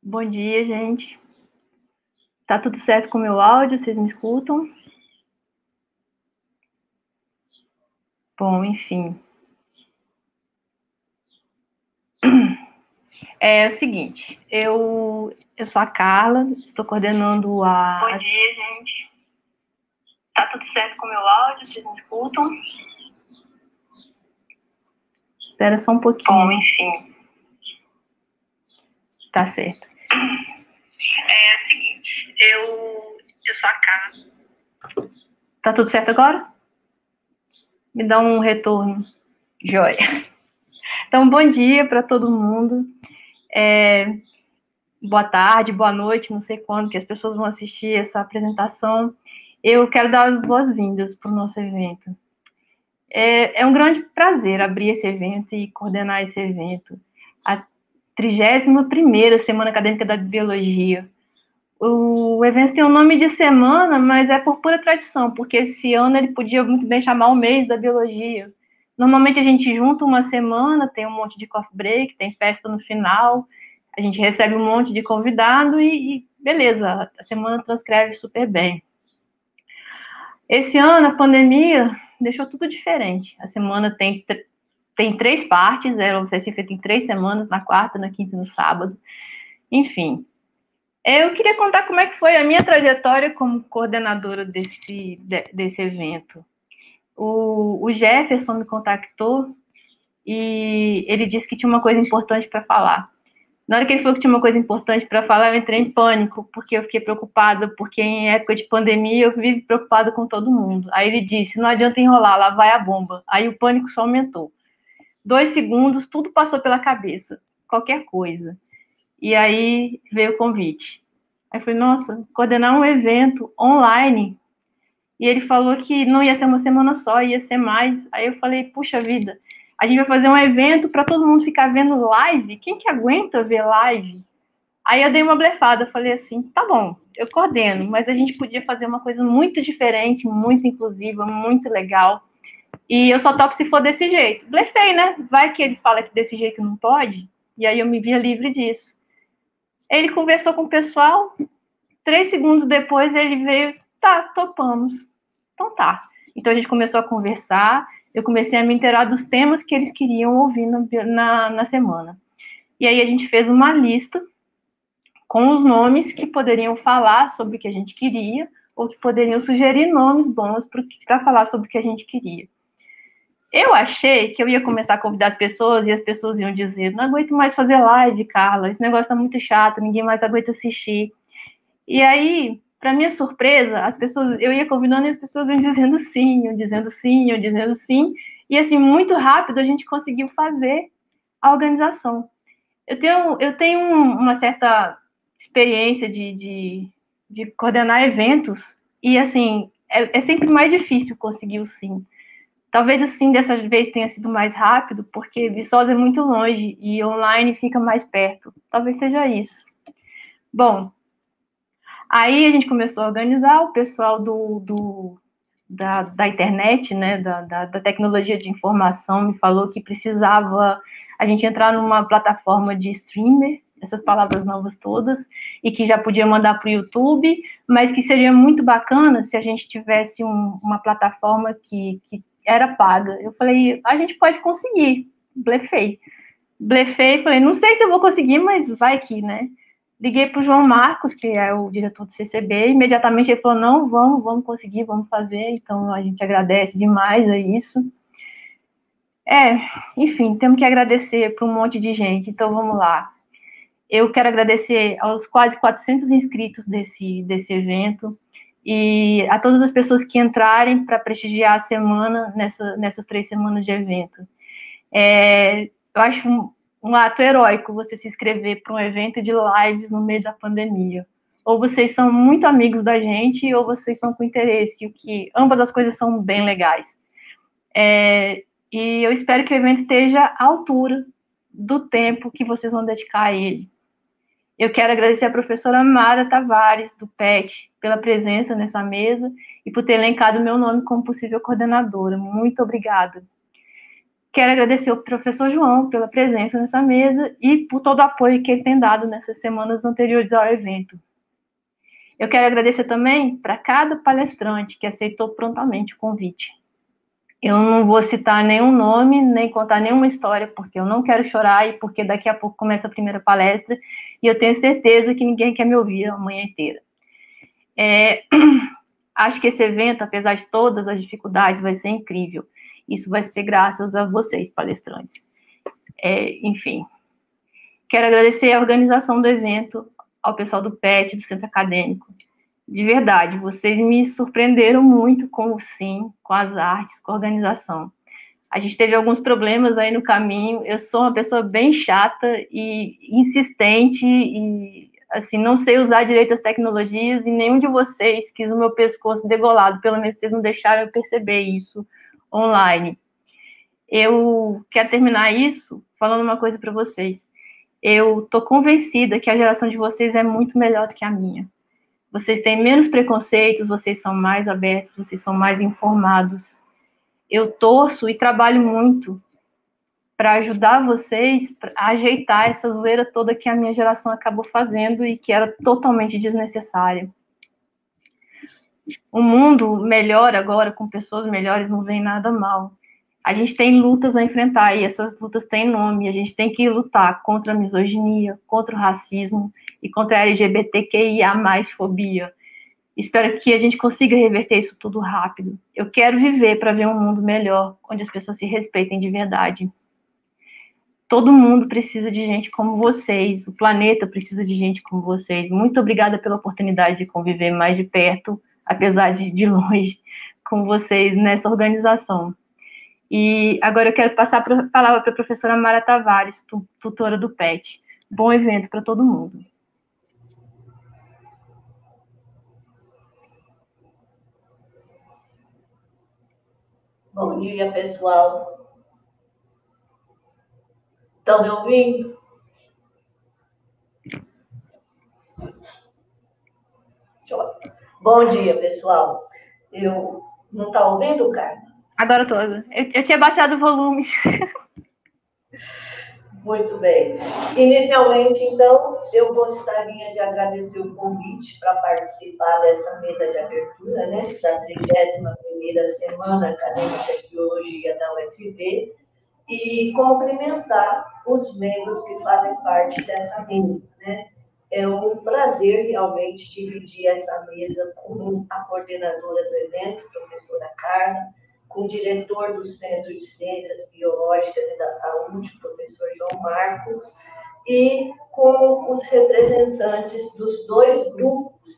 Bom dia, gente. Tá tudo certo com o meu áudio? Vocês me escutam? Bom, enfim. É o seguinte, eu sou a Carla, estou coordenando a... Bom dia, gente. Tá tudo certo com o meu áudio? Vocês me escutam? Espera só um pouquinho. Bom, enfim. Tá certo. É o seguinte, eu sou a Carla. Tá tudo certo agora? Me dá um retorno. Joia. Então, bom dia para todo mundo. Boa tarde, boa noite, não sei quando que as pessoas vão assistir essa apresentação. Eu quero dar as boas-vindas para o nosso evento. É um grande prazer abrir esse evento e coordenar esse evento. A 31ª Semana Acadêmica da Biologia. O evento tem o nome de semana, mas é por pura tradição, porque esse ano ele podia muito bem chamar o mês da biologia. Normalmente a gente junta uma semana, tem um monte de coffee break, tem festa no final, a gente recebe um monte de convidado e beleza, a semana transcreve super bem. Esse ano a pandemia deixou tudo diferente. A semana tem 3 partes, vai ser feita em 3 semanas, na quarta, na quinta e no sábado. Enfim, eu queria contar como é que foi a minha trajetória como coordenadora desse evento. O Jefferson me contactou e ele disse que tinha uma coisa importante para falar. Na hora que ele falou que tinha uma coisa importante para falar, eu entrei em pânico, porque eu fiquei preocupada, porque em época de pandemia eu vivo preocupada com todo mundo. Aí ele disse, não adianta enrolar, lá vai a bomba. Aí o pânico só aumentou. 2 segundos, tudo passou pela cabeça, qualquer coisa. E aí veio o convite. Aí eu falei, nossa, coordenar um evento online. E ele falou que não ia ser uma semana só, ia ser mais. Aí eu falei, puxa vida, a gente vai fazer um evento para todo mundo ficar vendo live? Quem que aguenta ver live? Aí eu dei uma blefada, falei assim, tá bom, eu coordeno, mas a gente podia fazer uma coisa muito diferente, muito inclusiva, muito legal. E eu só topo se for desse jeito. Blefei, né? Vai que ele fala que desse jeito não pode, e aí eu me via livre disso. Ele conversou com o pessoal, 3 segundos depois ele veio, tá, topamos. Então tá. Então a gente começou a conversar, eu comecei a me inteirar dos temas que eles queriam ouvir na semana. E aí a gente fez uma lista com os nomes que poderiam falar sobre o que a gente queria, ou que poderiam sugerir nomes bons para falar sobre o que a gente queria. Eu achei que eu ia começar a convidar as pessoas e as pessoas iam dizer, não aguento mais fazer live, Carla, esse negócio tá muito chato, ninguém mais aguenta assistir. E aí, para minha surpresa, as pessoas, eu ia convidando e as pessoas iam dizendo sim, iam dizendo sim, iam dizendo sim. E assim, muito rápido a gente conseguiu fazer a organização. Eu tenho uma certa experiência de coordenar eventos e assim, é sempre mais difícil conseguir o sim. Talvez assim, dessa vez tenha sido mais rápido, porque Viçosa é muito longe e online fica mais perto. Talvez seja isso. Bom, aí a gente começou a organizar o pessoal da internet, né, da tecnologia de informação, me falou que precisava a gente entrar numa plataforma de streamer, essas palavras novas todas, e que já podia mandar para o YouTube, mas que seria muito bacana se a gente tivesse uma plataforma que era paga. Eu falei, a gente pode conseguir, blefei. Blefei, falei, não sei se eu vou conseguir, mas vai que, né? Liguei para o João Marcos, que é o diretor do CCB, e imediatamente ele falou, não, vamos conseguir, vamos fazer, então a gente agradece demais a isso. Enfim, temos que agradecer para um monte de gente, então vamos lá. Eu quero agradecer aos quase 400 inscritos desse evento e a todas as pessoas que entrarem para prestigiar a semana, nessas 3 semanas de evento. Eu acho um ato heróico você se inscrever para um evento de lives no meio da pandemia. Ou vocês são muito amigos da gente, ou vocês estão com interesse, o que ambas as coisas são bem legais. E eu espero que o evento esteja à altura do tempo que vocês vão dedicar a ele. Eu quero agradecer a professora Mara Tavares, do PET, pela presença nessa mesa e por ter elencado meu nome como possível coordenadora. Muito obrigada. Quero agradecer ao professor João pela presença nessa mesa e por todo o apoio que ele tem dado nessas semanas anteriores ao evento. Eu quero agradecer também para cada palestrante que aceitou prontamente o convite. Eu não vou citar nenhum nome, nem contar nenhuma história, porque eu não quero chorar e porque daqui a pouco começa a primeira palestra e eu tenho certeza que ninguém quer me ouvir a manhã inteira. Acho que esse evento, apesar de todas as dificuldades, vai ser incrível. Isso vai ser graças a vocês, palestrantes. Enfim, quero agradecer a organização do evento, ao pessoal do PET, do Centro Acadêmico. De verdade, vocês me surpreenderam muito com o SIM, com as artes, com a organização. A gente teve alguns problemas aí no caminho. Eu sou uma pessoa bem chata e insistente e, assim, não sei usar direito as tecnologias e nenhum de vocês quis o meu pescoço degolado. Pelo menos vocês não deixaram eu perceber isso online. Eu quero terminar isso falando uma coisa para vocês. Eu tô convencida que a geração de vocês é muito melhor do que a minha. Vocês têm menos preconceitos, vocês são mais abertos, vocês são mais informados. Eu torço e trabalho muito para ajudar vocês a ajeitar essa zoeira toda que a minha geração acabou fazendo e que era totalmente desnecessária. O mundo melhor agora, com pessoas melhores, não vem nada mal. A gente tem lutas a enfrentar e essas lutas têm nome. A gente tem que lutar contra a misoginia, contra o racismo e contra a LGBTQIA+ fobia. Espero que a gente consiga reverter isso tudo rápido. Eu quero viver para ver um mundo melhor, onde as pessoas se respeitem de verdade. Todo mundo precisa de gente como vocês, o planeta precisa de gente como vocês. Muito obrigada pela oportunidade de conviver mais de perto, apesar de longe, com vocês nessa organização. E agora eu quero passar a palavra para a professora Mara Tavares, tutora do PET. Bom evento para todo mundo. Bom dia, pessoal. Estão me ouvindo? Bom dia, pessoal. Não está ouvindo, Carmen? Agora estou. Eu tinha baixado o volume. Muito bem. Inicialmente, então, eu gostaria de agradecer o convite para participar dessa mesa de abertura, né, da 31ª Semana Acadêmica de Biologia da UFB, e cumprimentar os membros que fazem parte dessa mesa, né? É um prazer realmente dividir essa mesa com a coordenadora do evento, professora Carla, com o diretor do Centro de Ciências Biológicas e da Saúde, professor João Marcos, e com os representantes dos dois grupos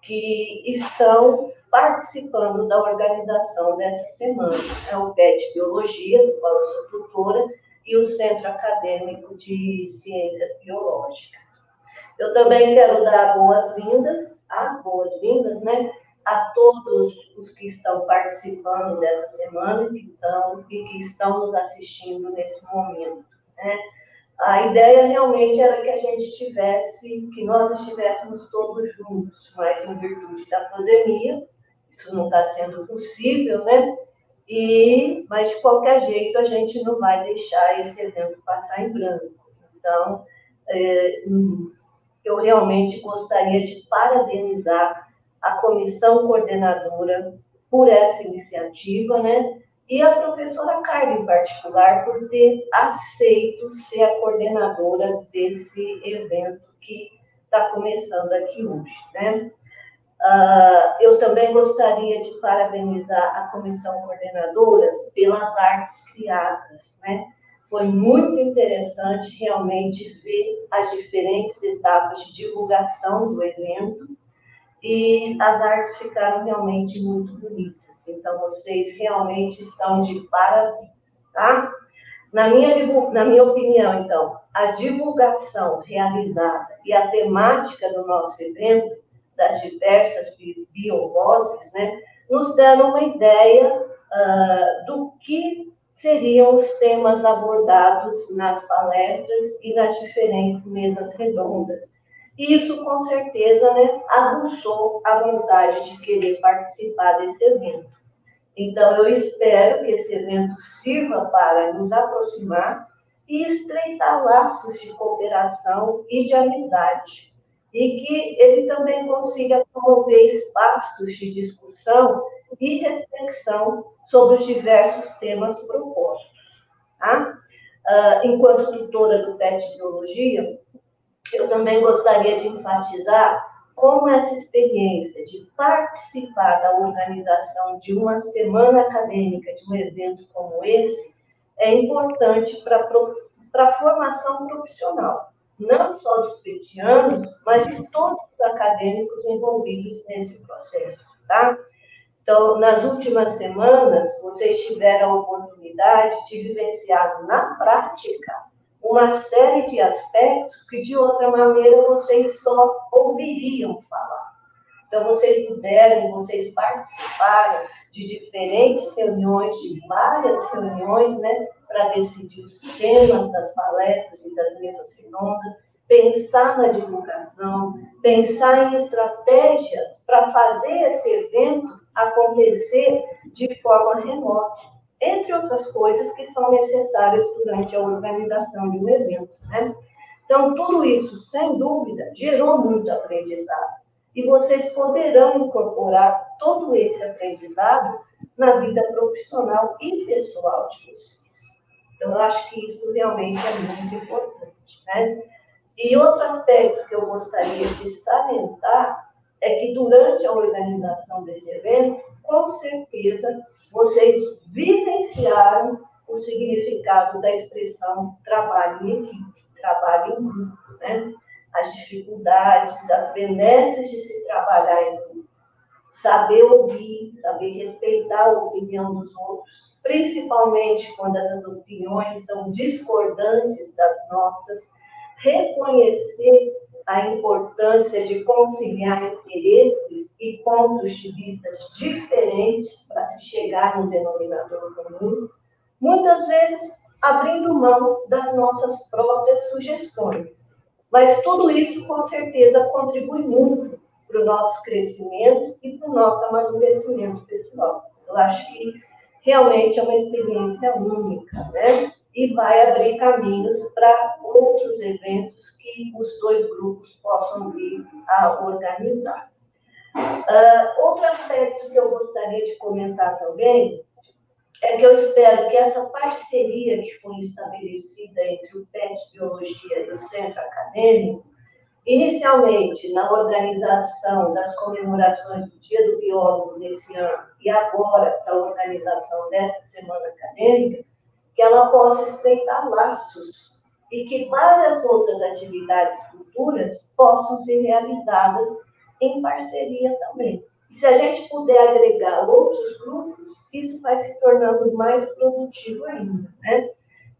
que estão participando da organização dessa semana. É o PET Biologia, do qual eu sou tutora, e o Centro Acadêmico de Ciências Biológicas. Eu também quero dar as boas-vindas, né, a todos os que estão participando dessa semana e que estão nos assistindo nesse momento, né? A ideia realmente era que nós estivéssemos todos juntos, mas em virtude da pandemia, isso não está sendo possível, né? Mas de qualquer jeito a gente não vai deixar esse evento passar em branco. Então, eu realmente gostaria de parabenizar a comissão coordenadora por essa iniciativa, né? E a professora Carla, em particular, por ter aceito ser a coordenadora desse evento que está começando aqui hoje, né? Eu também gostaria de parabenizar a comissão coordenadora pelas artes criadas, né? Foi muito interessante realmente ver as diferentes etapas de divulgação do evento e as artes ficaram realmente muito bonitas. Então, vocês realmente estão de parabéns, tá? Na minha opinião, então, a divulgação realizada e a temática do nosso evento, das diversas biovozes, né, nos deram uma ideia do que seriam os temas abordados nas palestras e nas diferentes mesas redondas. E isso, com certeza, né, aguçou a vontade de querer participar desse evento. Então, eu espero que esse evento sirva para nos aproximar e estreitar laços de cooperação e de amizade, e que ele também consiga promover espaços de discussão e reflexão sobre os diversos temas propostos. Tá? Enquanto tutora do PET Biologia, eu também gostaria de enfatizar como essa experiência de participar da organização de uma semana acadêmica, de um evento como esse, é importante para a formação profissional, não só dos petianos, mas de todos os acadêmicos envolvidos nesse processo, tá? Então, nas últimas semanas, vocês tiveram a oportunidade de vivenciar na prática uma série de aspectos que, de outra maneira, vocês só ouviriam falar. Então, vocês participaram de diferentes reuniões, de várias reuniões, né, para decidir os temas das palestras e das mesas redondas, pensar na divulgação, pensar em estratégias para fazer esse evento acontecer de forma remota, entre outras coisas que são necessárias durante a organização de um evento, né? Então, tudo isso, sem dúvida, gerou muito aprendizado. E vocês poderão incorporar todo esse aprendizado na vida profissional e pessoal de vocês. Então, eu acho que isso realmente é muito importante, né? E outro aspecto que eu gostaria de salientar é que durante a organização desse evento, com certeza, vocês vivenciaram o significado da expressão trabalho em equipe, trabalho em grupo, né? As dificuldades, as benesses de se trabalhar em grupo. Saber ouvir, saber respeitar a opinião dos outros, principalmente quando essas opiniões são discordantes das nossas, reconhecer a importância de conciliar interesses e pontos de vista diferentes para se chegar no denominador comum, muitas vezes abrindo mão das nossas próprias sugestões. Mas tudo isso, com certeza, contribui muito para o nosso crescimento e para o nosso amadurecimento pessoal. Eu acho que realmente é uma experiência única, né? E vai abrir caminhos para outros eventos que os dois grupos possam vir a organizar. Outro aspecto que eu gostaria de comentar também é que eu espero que essa parceria que foi estabelecida entre o PET Biologia e o Centro Acadêmico, inicialmente na organização das comemorações do Dia do Biólogo nesse ano e agora para a organização dessa semana acadêmica, que ela possa estreitar laços e que várias outras atividades futuras possam ser realizadas em parceria também. E se a gente puder agregar outros grupos, isso vai se tornando mais produtivo ainda, né?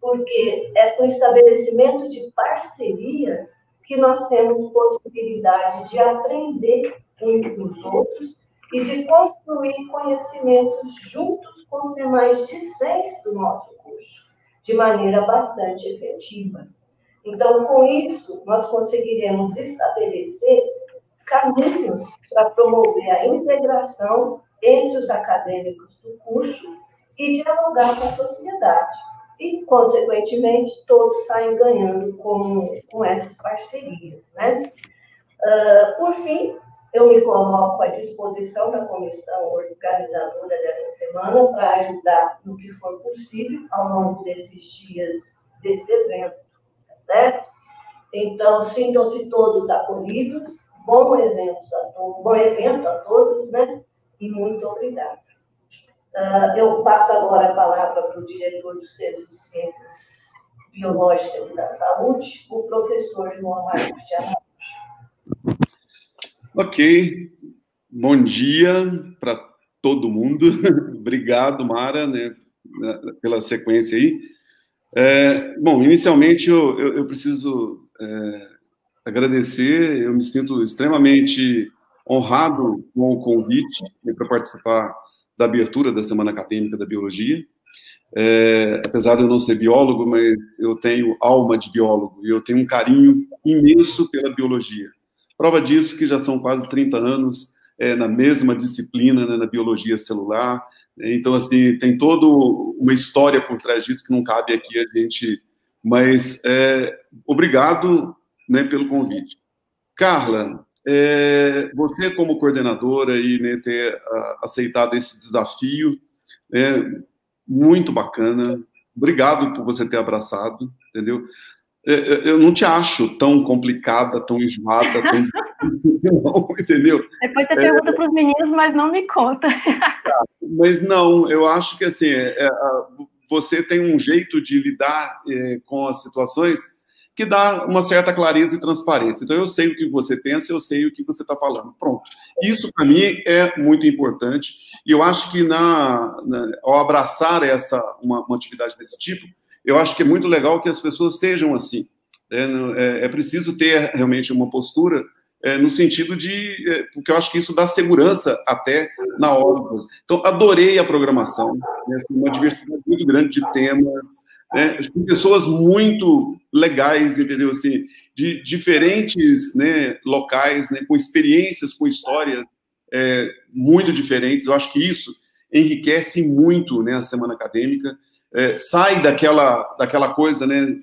Porque é com o estabelecimento de parcerias que nós temos possibilidade de aprender uns dos outros e de construir conhecimentos juntos com os demais discentes do nosso curso, de maneira bastante efetiva. Então, com isso, nós conseguiremos estabelecer caminhos para promover a integração entre os acadêmicos do curso e dialogar com a sociedade. E, consequentemente, todos saem ganhando com essas parcerias, né? Por fim, eu me coloco à disposição da comissão organizadora dessa semana para ajudar no que for possível ao longo desses dias desse evento, tá certo? Então, sintam-se todos acolhidos, bom evento a todos, né? E muito obrigada. Eu passo agora a palavra para o diretor do Centro de Ciências Biológicas e da Saúde, o professor João Marcos de Araújo. Ok, bom dia para todo mundo. Obrigado, Mara, né, pela sequência aí. Bom, inicialmente eu preciso agradecer, eu me sinto extremamente honrado com o convite para participar da abertura da Semana Acadêmica da Biologia. Apesar de eu não ser biólogo, mas eu tenho alma de biólogo e eu tenho um carinho imenso pela biologia. Prova disso que já são quase 30 anos na mesma disciplina, né, na biologia celular, Então, assim, tem toda uma história por trás disso que não cabe aqui a gente... Mas obrigado, né, pelo convite. Carla, você como coordenadora e, né, ter aceitado esse desafio, muito bacana. Obrigado por você ter abraçado, entendeu? Eu não te acho tão complicada, tão enjoada, tão difícil, não, entendeu? Depois você pergunta para os meninos, mas não me conta. Mas não, eu acho que assim, você tem um jeito de lidar com as situações que dá uma certa clareza e transparência. Então, eu sei o que você pensa, eu sei o que você está falando. Pronto. Isso, para mim, é muito importante. E eu acho que, ao abraçar uma atividade desse tipo, eu acho que é muito legal que as pessoas sejam assim. É preciso ter, realmente, uma postura no sentido de... porque eu acho que isso dá segurança até na hora. Então, adorei a programação. Uma diversidade muito grande de temas, com pessoas muito legais, entendeu? Assim, de diferentes, né, locais, né, com experiências, com histórias muito diferentes. Eu acho que isso enriquece muito, né, a semana acadêmica. Sai daquela coisa, né,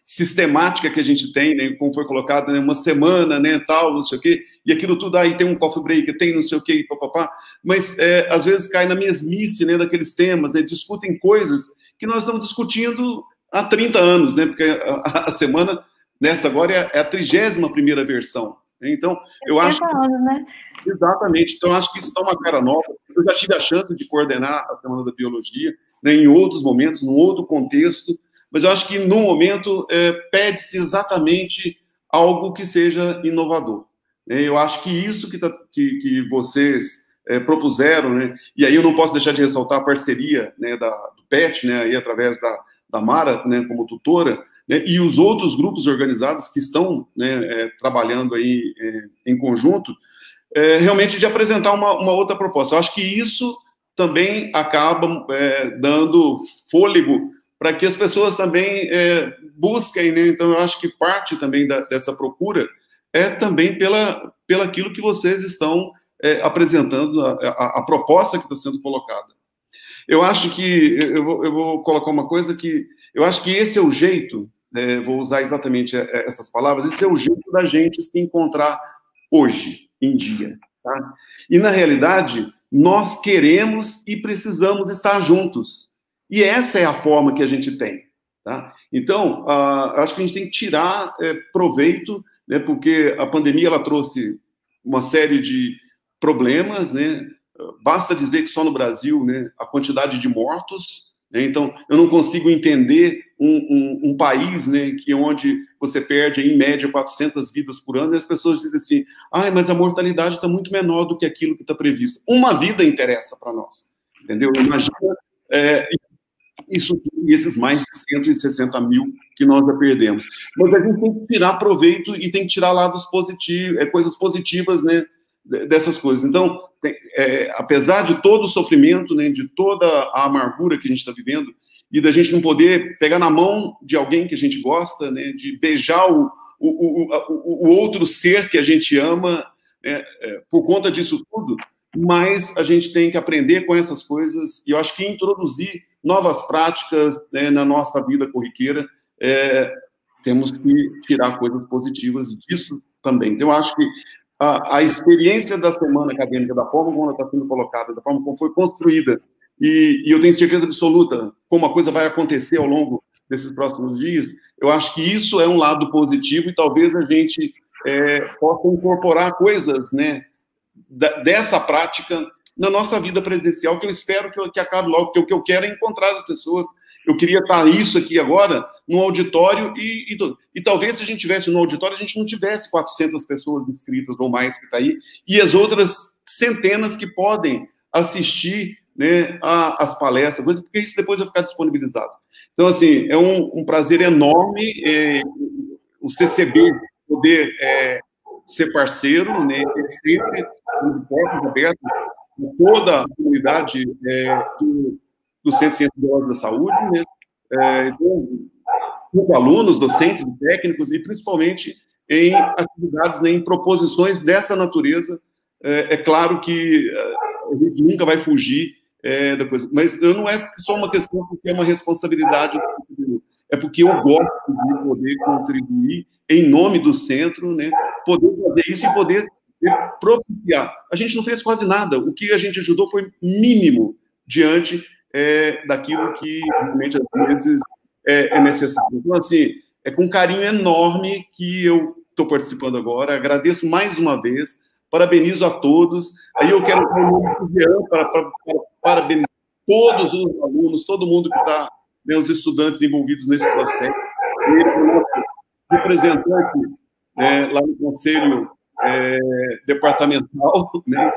sistemática que a gente tem, né, como foi colocado, né, uma semana, né, tal, não sei o quê, e aquilo tudo aí tem um coffee break, tem não sei o quê, papapá, mas às vezes cai na mesmice, né, daqueles temas, né, discutem coisas que nós estamos discutindo há 30 anos, né, porque a semana, nessa agora, é a 31ª versão. Então, eu acho que... anos, né? Exatamente. Então, acho que isso dá uma cara nova. Eu já tive a chance de coordenar a Semana da Biologia, né, em outros momentos, num outro contexto, mas eu acho que, no momento, pede-se exatamente algo que seja inovador. Eu acho que isso que vocês propuseram, né, e aí eu não posso deixar de ressaltar a parceria, né, do PET, né, aí através da Mara, né, como tutora, né, e os outros grupos organizados que estão, né, trabalhando aí em conjunto, realmente de apresentar uma outra proposta. Eu acho que isso também acaba dando fôlego para que as pessoas também busquem, né? Então, eu acho que parte também dessa procura é também pelaquilo que vocês estão apresentando, a proposta que está sendo colocada. Eu acho que, eu vou colocar uma coisa que, eu acho que esse é o jeito, vou usar exatamente essas palavras, esse é o jeito da gente se encontrar hoje em dia, tá? E, na realidade, nós queremos e precisamos estar juntos. E essa é a forma que a gente tem, tá? Então, acho que a gente tem que tirar proveito, né, porque a pandemia ela trouxe uma série de problemas, né? Basta dizer que só no Brasil, né, a quantidade de mortos, né? Então, eu não consigo entender um país, né, onde você perde, em média, 400 vidas por ano, e as pessoas dizem assim, mas a mortalidade está muito menor do que aquilo que está previsto. Uma vida interessa para nós, entendeu? Imagina esses mais de 160 mil que nós já perdemos. Mas a gente tem que tirar proveito e tem que tirar lados positivos, coisas positivas, né, dessas coisas. Então, apesar de todo o sofrimento, né, de toda a amargura que a gente está vivendo, e da gente não poder pegar na mão de alguém que a gente gosta, né, de beijar o outro ser que a gente ama, né, por conta disso tudo, mas a gente tem que aprender com essas coisas, e eu acho que introduzir novas práticas, né, na nossa vida corriqueira, temos que tirar coisas positivas disso também. Então, eu acho que a experiência da semana acadêmica, da forma como ela está sendo colocada, da forma como foi construída, e eu tenho certeza absoluta como a coisa vai acontecer ao longo desses próximos dias, eu acho que isso é um lado positivo e talvez a gente possa incorporar coisas, né, dessa prática na nossa vida presencial, que eu espero que acabe logo, porque o que eu quero é encontrar as pessoas. Eu queria estar isso aqui agora, no auditório, e talvez se a gente tivesse no auditório, a gente não tivesse 400 pessoas inscritas ou mais que está aí, e as outras centenas que podem assistir, né, as palestras, porque isso depois vai ficar disponibilizado. Então, assim, é um prazer enorme o CCB poder ser parceiro, né, sempre de portas abertas com toda a comunidade do Centro de Ciências Biológicas da Saúde, né, então, com alunos, docentes, técnicos, e principalmente em atividades, né, em proposições dessa natureza. É claro que a gente nunca vai fugir da coisa. Mas não é só uma questão porque é uma responsabilidade, é porque eu gosto de poder contribuir em nome do centro, né? Poder fazer isso e poder propiciar. A gente não fez quase nada. O que a gente ajudou foi mínimo diante daquilo que realmente às vezes é necessário. Então, assim, é com carinho enorme que eu estou participando agora. Agradeço mais uma vez, parabenizo a todos. Aí eu quero dar o nome do Jean para parabenizar todos os alunos, todo mundo que está, né, os estudantes envolvidos nesse processo. Ele é o nosso representante lá no Conselho Departamental, né?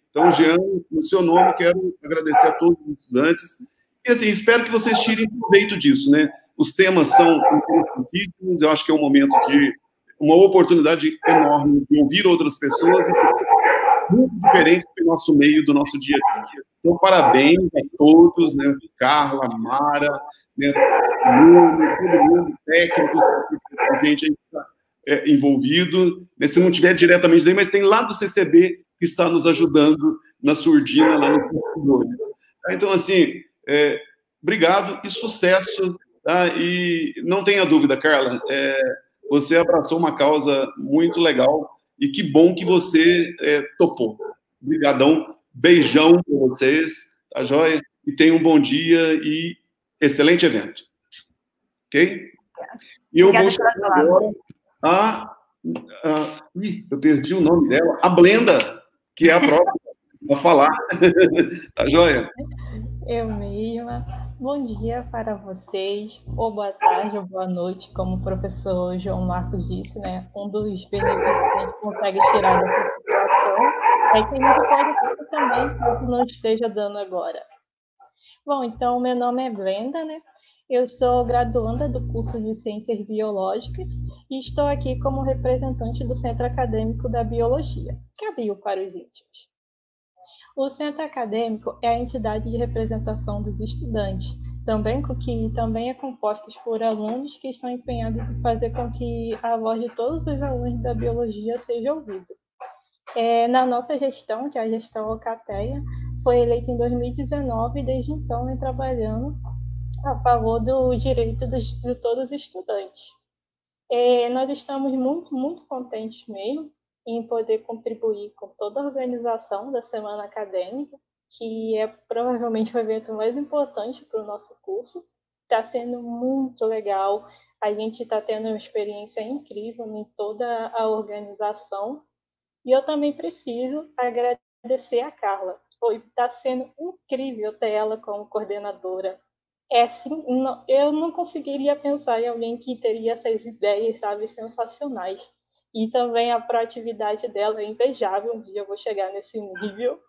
Então, Jean, no seu nome, quero agradecer a todos os estudantes. E, assim, espero que vocês tirem proveito disso, né? Os temas são interessantíssimos, eu acho que é um momento de uma oportunidade enorme de ouvir outras pessoas muito diferentes do nosso meio, do nosso dia a dia. Então, parabéns a todos, né? Carla, Mara, né? Todo mundo, técnicos, a gente aí está envolvido, né? Se não tiver diretamente daí, mas tem lá do CCB que está nos ajudando na surdina, lá nos bastidores. Então, assim, obrigado e sucesso. Tá? E não tenha dúvida, Carla, você abraçou uma causa muito legal e que bom que você topou. Obrigadão, beijão para vocês, tá joia? E tenham um bom dia e excelente evento. Ok? E eu vou chamar agora eu perdi o nome dela, a Blenda, que é a própria, a falar. Tá joia? Eu mesma. Bom dia para vocês, ou boa tarde, ou boa noite, como o professor João Marcos disse, né? Um dos benefícios que a gente consegue tirar dessa situação é que a gente pode fazer também, caso não esteja dando agora. Bom, então, meu nome é Brenda, né? Eu sou graduanda do curso de Ciências Biológicas e estou aqui como representante do Centro Acadêmico da Biologia, CABio para os íntimos. O Centro Acadêmico é a entidade de representação dos estudantes, que também é composto por alunos que estão empenhados em fazer com que a voz de todos os alunos da biologia seja ouvida. Na nossa gestão, que é a gestão Alcateia, foi eleita em 2019 e desde então vem trabalhando a favor do direito de todos os estudantes. Nós estamos muito, muito contentes mesmo em poder contribuir com toda a organização da Semana Acadêmica, que provavelmente o evento mais importante para o nosso curso. Está sendo muito legal, a gente está tendo uma experiência incrível em toda a organização. E eu também preciso agradecer a Carla. Está sendo incrível ter ela como coordenadora. Eu não conseguiria pensar em alguém que teria essas ideias, sabe, sensacionais. E também a proatividade dela é invejável, um dia eu vou chegar nesse nível,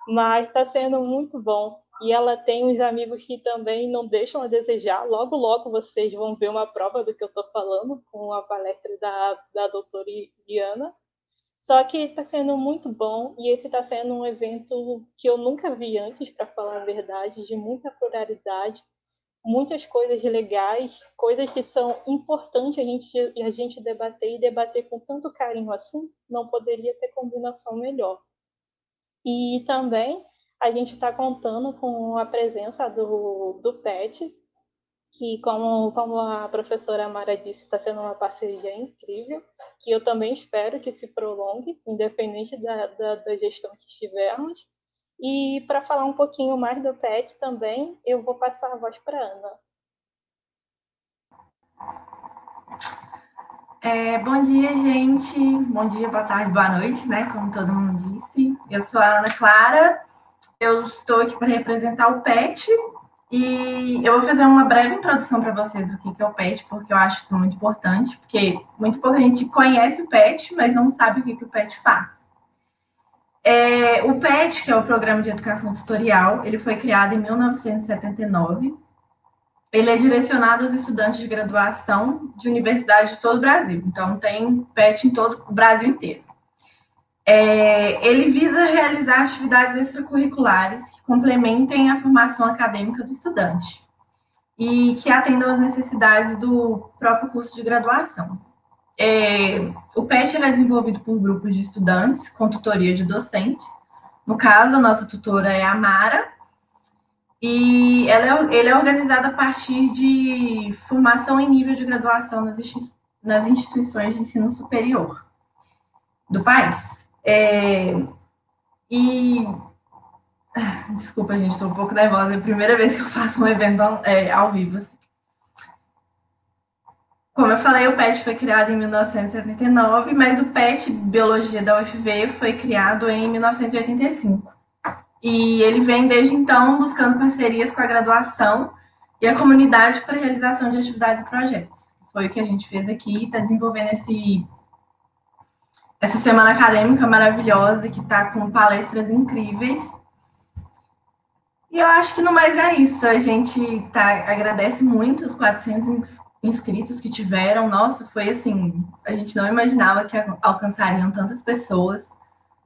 mas está sendo muito bom. E ela tem uns amigos que também não deixam a desejar. Logo, logo vocês vão ver uma prova do que eu estou falando com a palestra da doutora Diana. Só que está sendo muito bom e esse está sendo um evento que eu nunca vi antes, para falar a verdade, de muita pluralidade, muitas coisas legais, coisas que são importantes a gente debater e debater com tanto carinho assim, não poderia ter combinação melhor. E também a gente está contando com a presença do PET, que, como a professora Mara disse, está sendo uma parceria incrível, que eu também espero que se prolongue, independente da gestão que estivermos. E para falar um pouquinho mais do PET também, eu vou passar a voz para a Ana. Bom dia, gente. Bom dia, boa tarde, boa noite, né? Como todo mundo disse. Eu sou a Ana Clara, eu estou aqui para representar o PET e eu vou fazer uma breve introdução para vocês do que é o PET, porque eu acho isso muito importante, porque muito pouca gente conhece o PET, mas não sabe o que o PET faz. O PET, que é o Programa de Educação Tutorial, ele foi criado em 1979. Ele é direcionado aos estudantes de graduação de universidades de todo o Brasil. Então, tem PET em todo o Brasil inteiro. Ele visa realizar atividades extracurriculares que complementem a formação acadêmica do estudante e que atendam às necessidades do próprio curso de graduação. O PET é desenvolvido por grupos de estudantes com tutoria de docentes. No caso, a nossa tutora é a Mara, E ele é organizado a partir de formação em nível de graduação nas instituições de ensino superior do país. E desculpa, gente, estou um pouco nervosa. É a primeira vez que eu faço um evento ao vivo. Assim. Como eu falei, o PET foi criado em 1979, mas o PET Biologia da UFV foi criado em 1985. E ele vem desde então buscando parcerias com a graduação e a comunidade para a realização de atividades e projetos. Foi o que a gente fez aqui, está desenvolvendo essa semana acadêmica maravilhosa, que está com palestras incríveis. E eu acho que no mais é isso. A gente agradece muito os 400 inscritos que tiveram. Nossa, foi assim, a gente não imaginava que alcançariam tantas pessoas.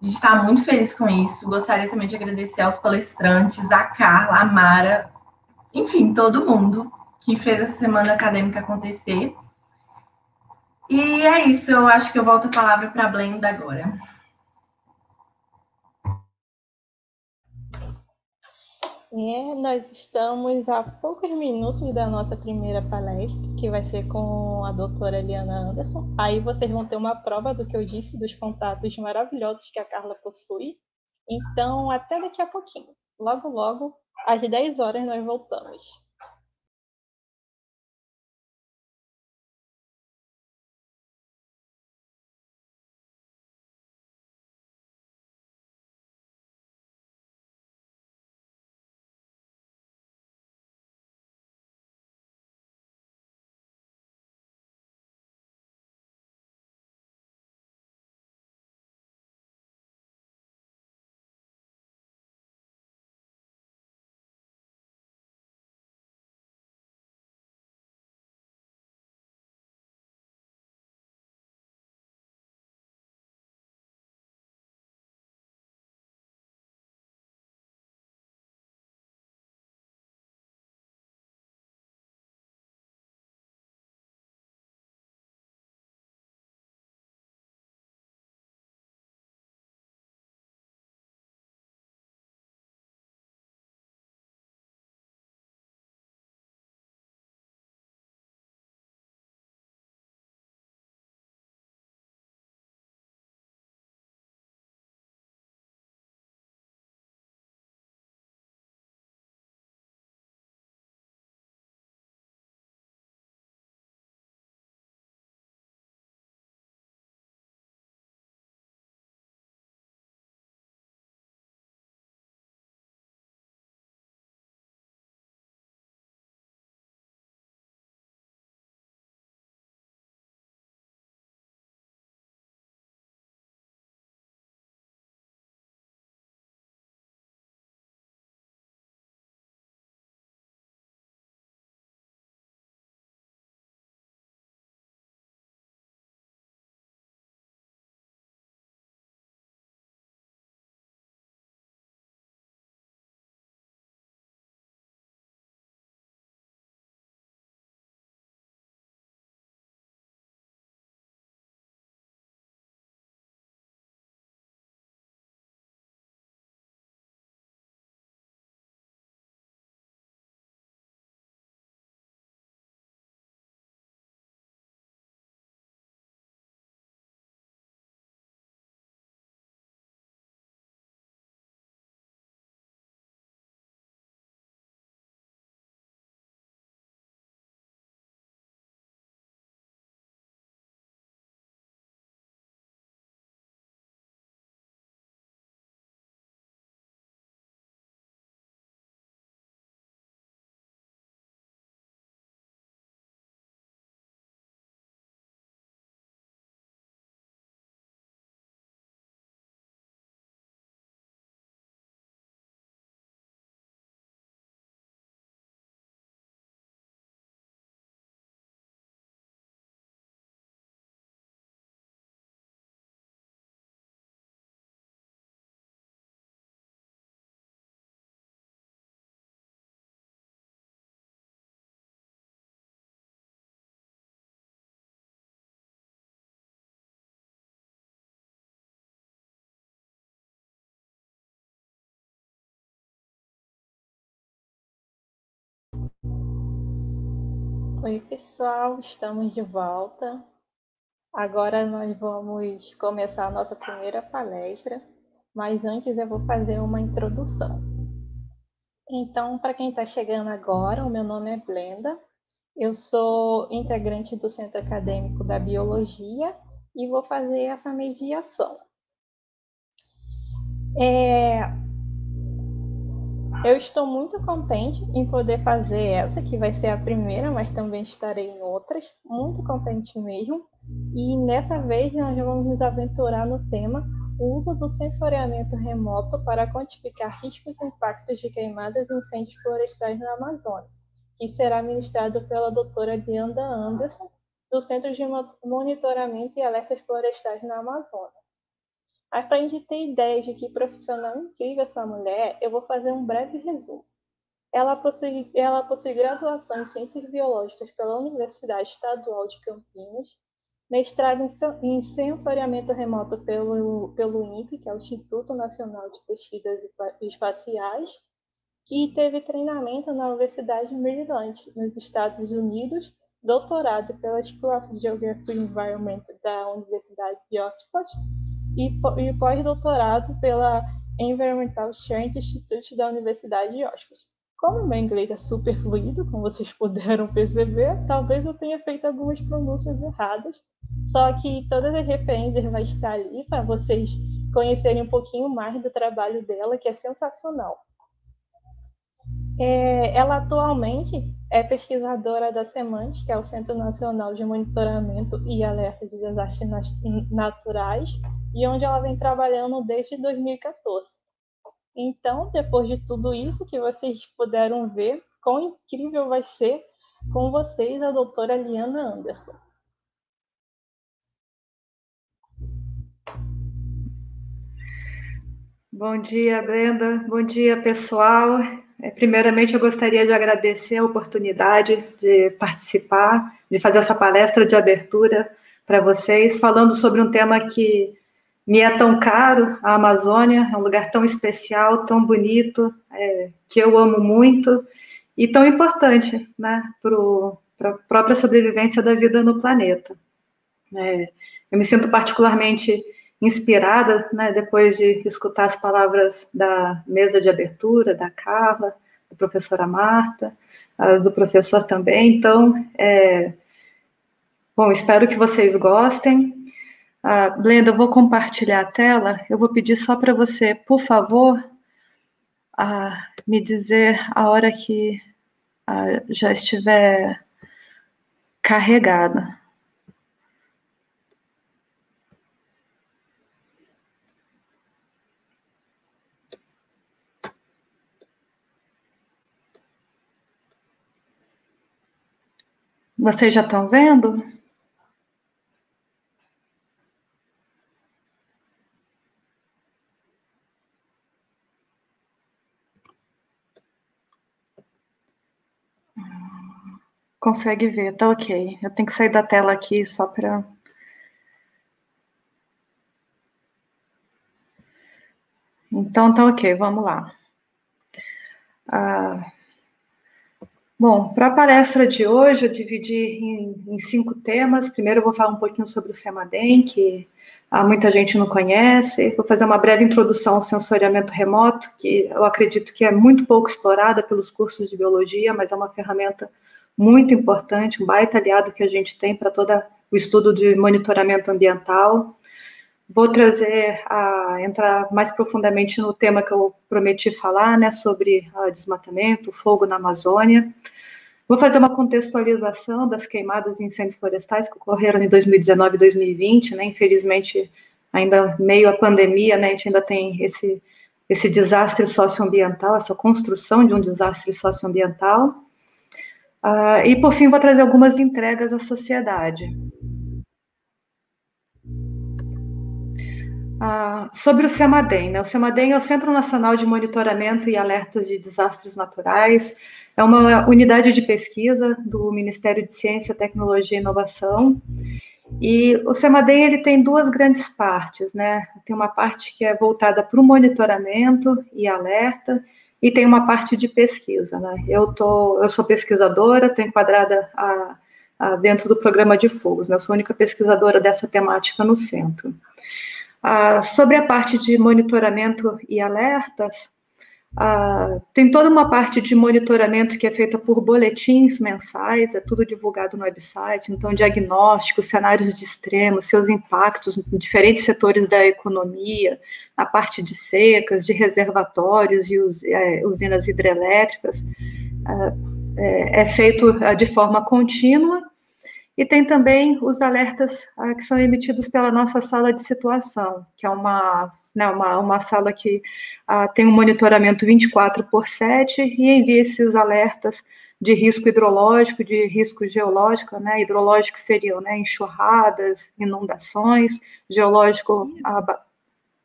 A gente está muito feliz com isso. Gostaria também de agradecer aos palestrantes, a Carla, a Mara, enfim, todo mundo que fez essa semana acadêmica acontecer. E é isso, eu acho que eu volto a palavra para a Blenda agora. Nós estamos a poucos minutos da nossa primeira palestra, que vai ser com a doutora Eliana Anderson. Aí vocês vão ter uma prova do que eu disse, dos contatos maravilhosos que a Carla possui. Então, até daqui a pouquinho. Logo, logo, às 10 horas, nós voltamos. Oi, pessoal, estamos de volta. Agora nós vamos começar a nossa primeira palestra, mas antes eu vou fazer uma introdução. Então, para quem está chegando agora, o meu nome é Blenda, eu sou integrante do Centro Acadêmico da Biologia e vou fazer essa mediação. Eu estou muito contente em poder fazer essa, que vai ser a primeira, mas também estarei em outras, muito contente mesmo. E nessa vez nós vamos nos aventurar no tema o uso do sensoriamento remoto para quantificar riscos e impactos de queimadas e incêndios florestais na Amazônia, que será ministrado pela doutora Lianda Anderson, do Centro de Monitoramento e Alertas Florestais na Amazônia. Aí, para a gente ter ideia de que profissional incrível essa mulher, eu vou fazer um breve resumo. Ela possui graduação em Ciências Biológicas pela Universidade Estadual de Campinas, mestrado em Sensoriamento Remoto pelo INPE, que é o Instituto Nacional de Pesquisas Espaciais, que teve treinamento na Universidade de Maryland, nos Estados Unidos, doutorado pela School of Geography and Environment da Universidade de Oxford, e pós-doutorado pela Environmental Sharing Institute da Universidade de Oxford. Como o meu inglês é super fluido, como vocês puderam perceber, talvez eu tenha feito algumas pronúncias erradas, só que todas as referências vão estar ali para vocês conhecerem um pouquinho mais do trabalho dela, que é sensacional. Ela atualmente é pesquisadora da CEMANT, que é o Centro Nacional de Monitoramento e Alerta de Desastres Naturais, e onde ela vem trabalhando desde 2014. Então, depois de tudo isso que vocês puderam ver, quão incrível vai ser com vocês a doutora Lianda Anderson. Bom dia, Brenda. Bom dia, pessoal. Primeiramente, eu gostaria de agradecer a oportunidade de participar, de fazer essa palestra de abertura para vocês, falando sobre um tema que me é tão caro, a Amazônia, é um lugar tão especial, tão bonito, que eu amo muito, e tão importante, né, para a própria sobrevivência da vida no planeta. Eu me sinto particularmente inspirada, né, depois de escutar as palavras da mesa de abertura, da Carla, da professora Marta, do professor também. Então, bom, espero que vocês gostem. Blenda, eu vou compartilhar a tela. Eu vou pedir só para você, por favor, me dizer a hora que já estiver carregada. Vocês já estão vendo? Consegue ver, tá ok. Eu tenho que sair da tela aqui só para... Então, tá ok, vamos lá. Bom, para a palestra de hoje, eu dividi em 5 temas. Primeiro, eu vou falar um pouquinho sobre o CEMADEM, que muita gente não conhece. Vou fazer uma breve introdução ao sensoriamento remoto, que eu acredito que é muito pouco explorada pelos cursos de biologia, mas é uma ferramenta muito importante, um baita aliado que a gente tem para todo o estudo de monitoramento ambiental. Vou entrar mais profundamente no tema que eu prometi falar, né, sobre desmatamento, fogo na Amazônia. Vou fazer uma contextualização das queimadas e incêndios florestais que ocorreram em 2019 e 2020, né, infelizmente, ainda meio à pandemia, né, a gente ainda tem esse desastre socioambiental, essa construção de um desastre socioambiental. E, por fim, vou trazer algumas entregas à sociedade. Sobre o CEMADEM, né? O CEMADEM é o Centro Nacional de Monitoramento e Alertas de Desastres Naturais, é uma unidade de pesquisa do Ministério de Ciência, Tecnologia e Inovação, e o CEMADEM ele tem 2 grandes partes, né? Tem uma parte que é voltada para o monitoramento e alerta, e tem uma parte de pesquisa, né? Eu sou pesquisadora, estou enquadrada dentro do programa de fogos, né? Eu sou a única pesquisadora dessa temática no centro. Sobre a parte de monitoramento e alertas, tem toda uma parte de monitoramento que é feita por boletins mensais, é tudo divulgado no website, então diagnósticos, cenários de extremo, seus impactos em diferentes setores da economia, a parte de secas, de reservatórios e usinas hidrelétricas, é feito de forma contínua. E tem também os alertas que são emitidos pela nossa sala de situação, que é uma sala que tem um monitoramento 24/7 e envia esses alertas de risco hidrológico, de risco geológico, né? Hidrológico seriam, né, enxurradas, inundações, geológico...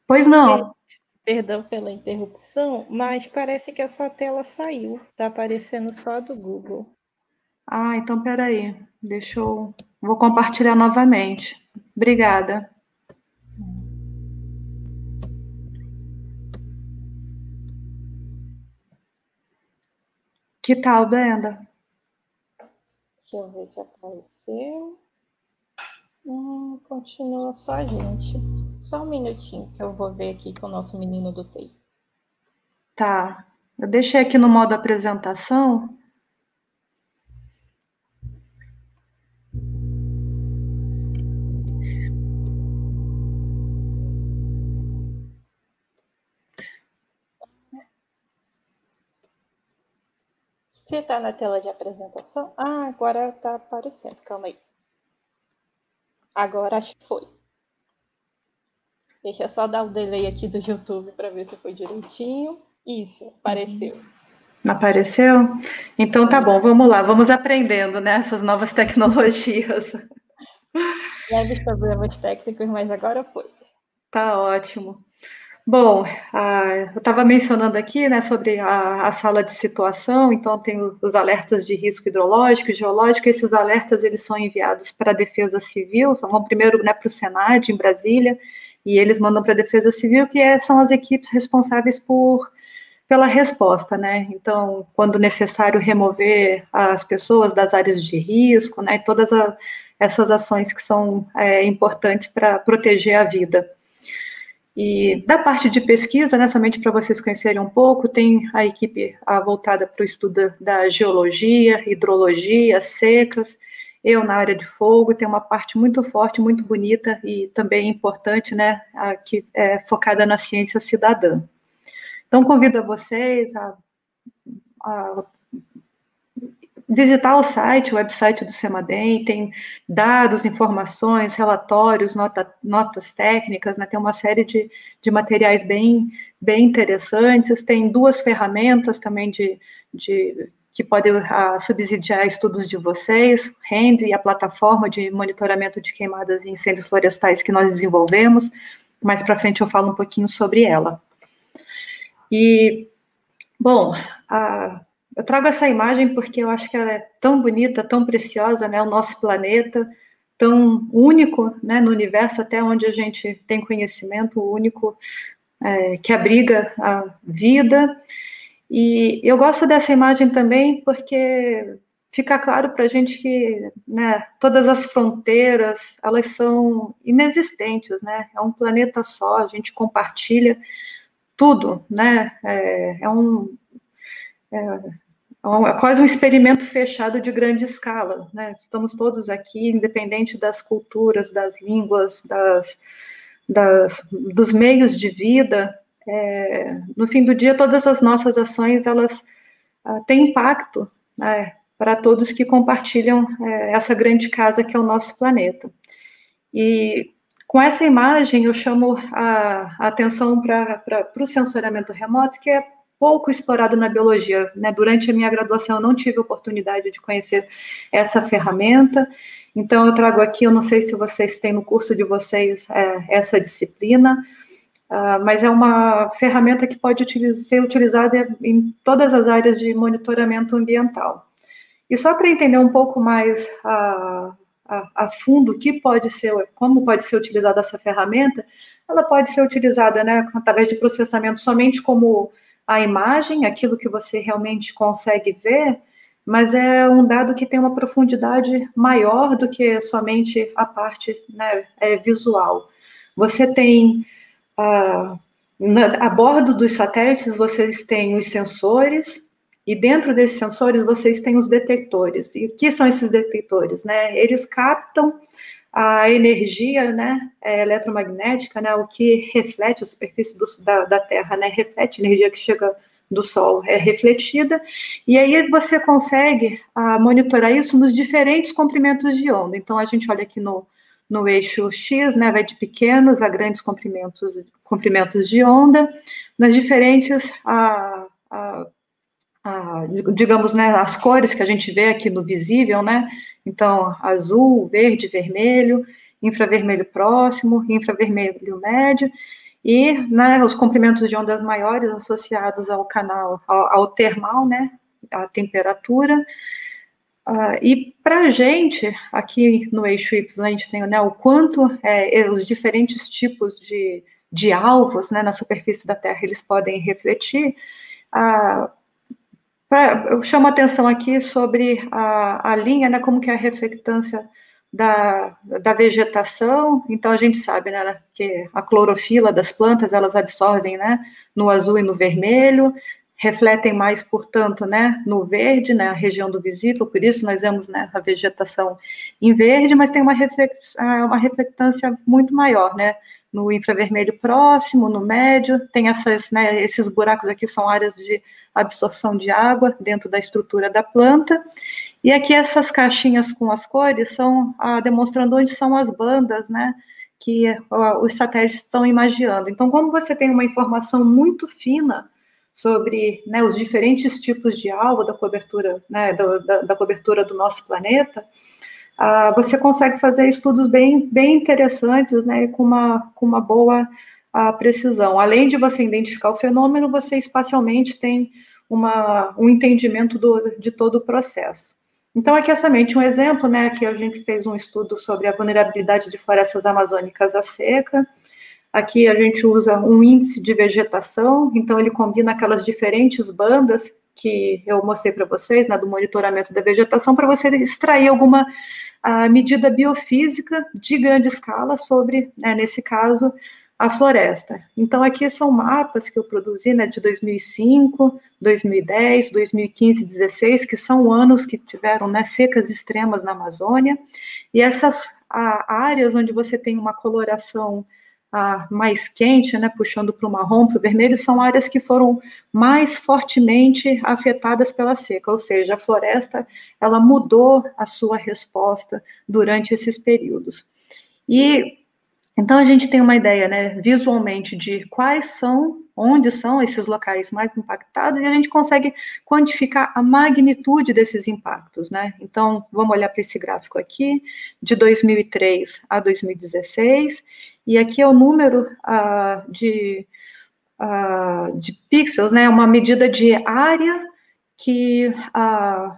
Pois não. Perdão pela interrupção, mas parece que a sua tela saiu. Está aparecendo só do Google. Então, peraí. Vou compartilhar novamente. Obrigada. Que tal, Brenda? Deixa eu ver se apareceu. Continua só a gente. Só um minutinho que eu vou ver aqui com o nosso menino do TI. Tá. Eu deixei aqui no modo apresentação. Você está na tela de apresentação? Agora está aparecendo. Calma aí. Agora acho que foi. Deixa eu só dar o delay aqui do YouTube para ver se foi direitinho. Isso, apareceu. Apareceu? Então tá bom, vamos lá, vamos aprendendo, né, essas novas tecnologias. Leves problemas técnicos, mas agora foi. Tá ótimo. Bom, eu estava mencionando aqui, né, sobre a sala de situação, então tem os alertas de risco hidrológico e geológico, esses alertas eles são enviados para a Defesa Civil, vão primeiro, né, para o Senad, em Brasília, e eles mandam para a Defesa Civil, que são as equipes responsáveis pela resposta, né, então, quando necessário remover as pessoas das áreas de risco, né, todas essas ações que são importantes para proteger a vida. E da parte de pesquisa, né, somente para vocês conhecerem um pouco, tem a equipe voltada para o estudo da geologia, hidrologia, secas. Eu, na área de fogo, tem uma parte muito forte, muito bonita e também importante, né, que é focada na ciência cidadã. Então, convido a vocês a visitar o website do CEMADEM, tem dados, informações, relatórios, notas técnicas, né, tem uma série de materiais bem interessantes, tem 2 ferramentas também que podem subsidiar estudos de vocês, RAND e a plataforma de monitoramento de queimadas e incêndios florestais que nós desenvolvemos, mais para frente eu falo um pouquinho sobre ela. E, bom, eu trago essa imagem porque eu acho que ela é tão bonita, tão preciosa, né? O nosso planeta, tão único, né? No universo, até onde a gente tem conhecimento, único, que abriga a vida. E eu gosto dessa imagem também porque fica claro para a gente que, né, todas as fronteiras, elas são inexistentes, né? É um planeta só, a gente compartilha tudo, né? É quase um experimento fechado de grande escala, né? Estamos todos aqui, independente das culturas, das línguas, dos meios de vida. No fim do dia, todas as nossas ações, elas têm impacto, né, para todos que compartilham essa grande casa que é o nosso planeta. E com essa imagem, eu chamo a atenção para o sensoriamento remoto, que é pouco explorado na biologia, né? Durante a minha graduação, eu não tive oportunidade de conhecer essa ferramenta, então eu trago aqui, eu não sei se vocês têm no curso de vocês essa disciplina, mas é uma ferramenta que pode ser utilizada em todas as áreas de monitoramento ambiental. E só para entender um pouco mais a fundo como pode ser utilizada essa ferramenta, ela pode ser utilizada, né, através de processamento somente como a imagem, aquilo que você realmente consegue ver, mas é um dado que tem uma profundidade maior do que somente a parte, né, visual. Você tem, a bordo dos satélites, vocês têm os sensores, e dentro desses sensores vocês têm os detectores. E o que são esses detectores, né? Eles captam a energia, né, eletromagnética, né, o que reflete a superfície da Terra, né, reflete a energia que chega do Sol, é refletida, e aí você consegue monitorar isso nos diferentes comprimentos de onda. Então, a gente olha aqui no eixo X, né, vai de pequenos a grandes comprimentos de onda, nas diferentes, digamos, né, as cores que a gente vê aqui no visível, né, então, azul, verde, vermelho, infravermelho próximo, infravermelho médio, e, né, os comprimentos de ondas maiores associados ao canal, ao termal, né, a temperatura. E para a gente, aqui no eixo Y, a gente tem, né, o quanto os diferentes tipos de alvos, né, na superfície da Terra, eles podem refletir. Eu chamo a atenção aqui sobre a linha, né, como que é a reflectância da vegetação. Então, a gente sabe, né, que a clorofila das plantas, elas absorvem, né, no azul e no vermelho, refletem mais, portanto, né, no verde, né, a região do visível, por isso nós vemos, né, a vegetação em verde, mas tem uma reflectância muito maior, né, no infravermelho próximo, no médio, tem esses buracos aqui são áreas de absorção de água dentro da estrutura da planta, e aqui essas caixinhas com as cores são demonstrando onde são as bandas, né, que os satélites estão imagiando. Então, como você tem uma informação muito fina sobre, né, os diferentes tipos de alvo da cobertura, né, da cobertura do nosso planeta, você consegue fazer estudos bem interessantes, né, com uma boa precisão. Além de você identificar o fenômeno, você espacialmente tem um entendimento de todo o processo. Então, aqui é somente um exemplo, né, aqui a gente fez um estudo sobre a vulnerabilidade de florestas amazônicas à seca. Aqui a gente usa um índice de vegetação, então ele combina aquelas diferentes bandas que eu mostrei para vocês, né, do monitoramento da vegetação, para você extrair alguma medida biofísica de grande escala sobre, né, nesse caso, a floresta. Então, aqui são mapas que eu produzi, né, de 2005, 2010, 2015 e 2016, que são anos que tiveram, né, secas extremas na Amazônia, e essas áreas onde você tem uma coloração mais quente, né, puxando para o marrom, para o vermelho, são áreas que foram mais fortemente afetadas pela seca, ou seja, a floresta, ela mudou a sua resposta durante esses períodos. E, então, a gente tem uma ideia, né, visualmente, de onde são esses locais mais impactados, e a gente consegue quantificar a magnitude desses impactos, né? Então, vamos olhar para esse gráfico aqui, de 2003 a 2016, e aqui é o número de pixels, né, uma medida de área que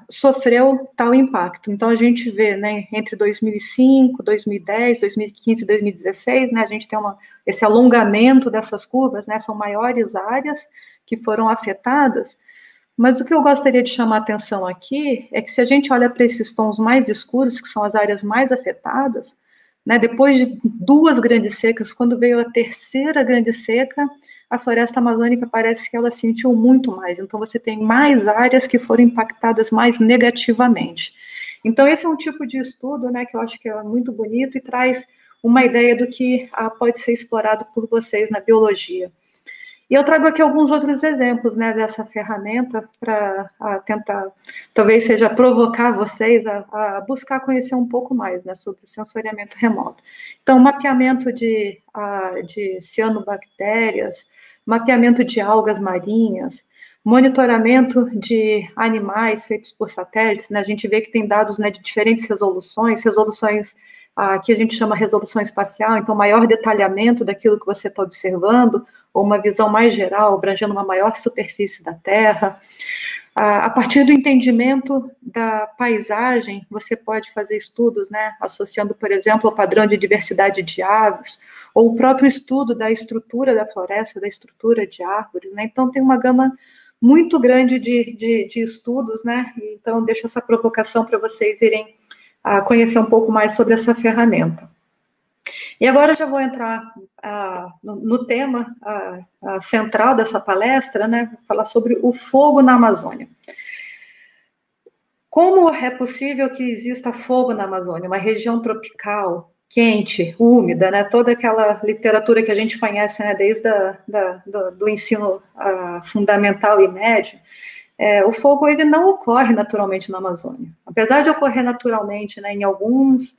sofreu tal impacto. Então, a gente vê, né, entre 2005, 2010, 2015 e 2016, né, a gente tem esse alongamento dessas curvas, né, são maiores áreas que foram afetadas, mas o que eu gostaria de chamar a atenção aqui é que se a gente olha para esses tons mais escuros, que são as áreas mais afetadas, né, depois de 2 grandes secas, quando veio a terceira grande seca, a floresta amazônica parece que ela sentiu muito mais. Então, você tem mais áreas que foram impactadas mais negativamente. Então, esse é um tipo de estudo, né, que eu acho que é muito bonito e traz uma ideia do que pode ser explorado por vocês na biologia. E eu trago aqui alguns outros exemplos, né, dessa ferramenta para tentar, talvez seja provocar vocês a buscar conhecer um pouco mais, né, sobre o sensoriamento remoto. Então, mapeamento de cianobactérias, mapeamento de algas marinhas, monitoramento de animais feitos por satélites, né, a gente vê que tem dados, né, de diferentes resoluções que a gente chama resolução espacial, então maior detalhamento daquilo que você está observando, ou uma visão mais geral, abrangendo uma maior superfície da Terra. A partir do entendimento da paisagem, você pode fazer estudos, né, associando, por exemplo, ao padrão de diversidade de aves, ou o próprio estudo da estrutura da floresta, da estrutura de árvores, né? Então, tem uma gama muito grande de estudos, né? Então, deixo essa provocação para vocês irem conhecer um pouco mais sobre essa ferramenta. E agora eu já vou entrar no tema central dessa palestra, né? Vou falar sobre o fogo na Amazônia. Como é possível que exista fogo na Amazônia, uma região tropical, quente, úmida, né? Toda aquela literatura que a gente conhece, né? Desde do ensino fundamental e médio, o fogo ele não ocorre naturalmente na Amazônia. Apesar de ocorrer naturalmente, né, em alguns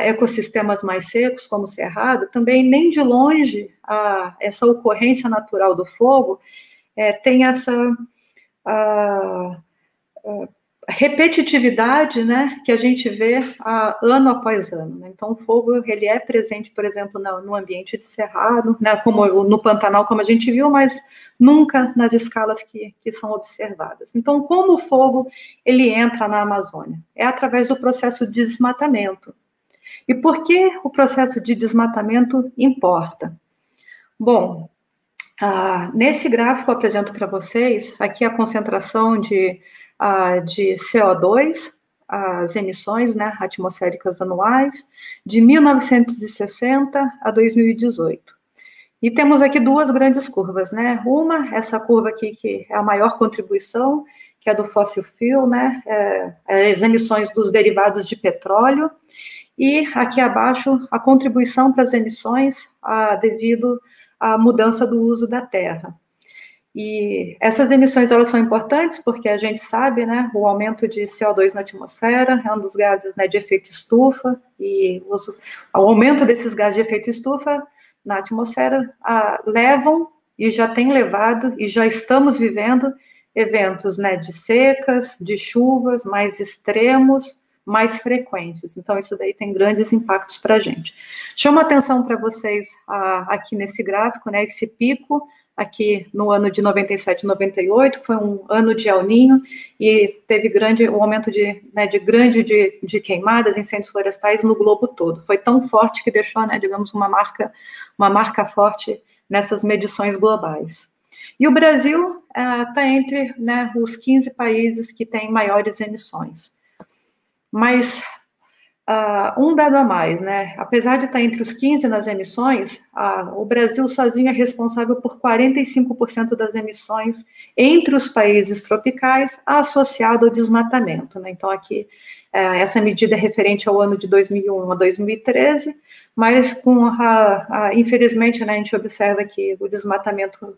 ecossistemas mais secos, como o Cerrado, também nem de longe essa ocorrência natural do fogo tem essa repetitividade, né, que a gente vê ano após ano, né? Então, o fogo ele é presente, por exemplo, no ambiente de Cerrado, né, como no Pantanal, como a gente viu, mas nunca nas escalas que são observadas. Então, como o fogo ele entra na Amazônia? É através do processo de desmatamento. E por que o processo de desmatamento importa? Bom, nesse gráfico eu apresento para vocês aqui a concentração de CO2, as emissões, né, atmosféricas anuais, de 1960 a 2018. E temos aqui duas grandes curvas, né? Essa curva aqui que é a maior contribuição, que é do fossil fuel, né? As emissões dos derivados de petróleo. E aqui abaixo, a contribuição para as emissões devido à mudança do uso da terra. E essas emissões, elas são importantes porque a gente sabe, né, o aumento de CO2 na atmosfera é um dos gases, né, de efeito estufa, e o aumento desses gases de efeito estufa na atmosfera levam, e já tem levado, e já estamos vivendo eventos, né, de secas, de chuvas mais extremos, mais frequentes. Então, isso daí tem grandes impactos para a gente. Chamo a atenção para vocês aqui nesse gráfico, né, esse pico aqui no ano de 97 e 98, que foi um ano de El Niño, e teve um aumento de queimadas, incêndios florestais no globo todo. Foi tão forte que deixou, né, digamos, uma marca forte nessas medições globais. E o Brasil está entre, né, os 15 países que têm maiores emissões. Mas um dado a mais, né? Apesar de estar entre os 15 nas emissões, o Brasil sozinho é responsável por 45% das emissões entre os países tropicais associado ao desmatamento, né? Então, aqui, essa medida é referente ao ano de 2001 a 2013, mas infelizmente, né, a gente observa que o desmatamento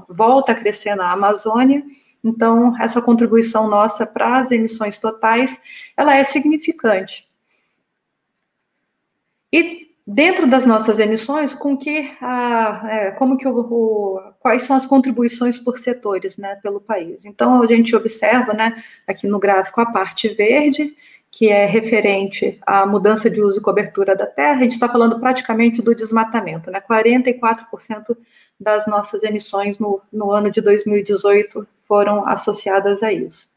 volta a crescer na Amazônia. Então, essa contribuição nossa para as emissões totais, ela é significante. E dentro das nossas emissões, quais são as contribuições por setores, né, pelo país? Então, a gente observa, né, aqui no gráfico a parte verde, que é referente à mudança de uso e cobertura da terra. A gente está falando praticamente do desmatamento, né? 44% das nossas emissões no ano de 2018 foram associadas a isso.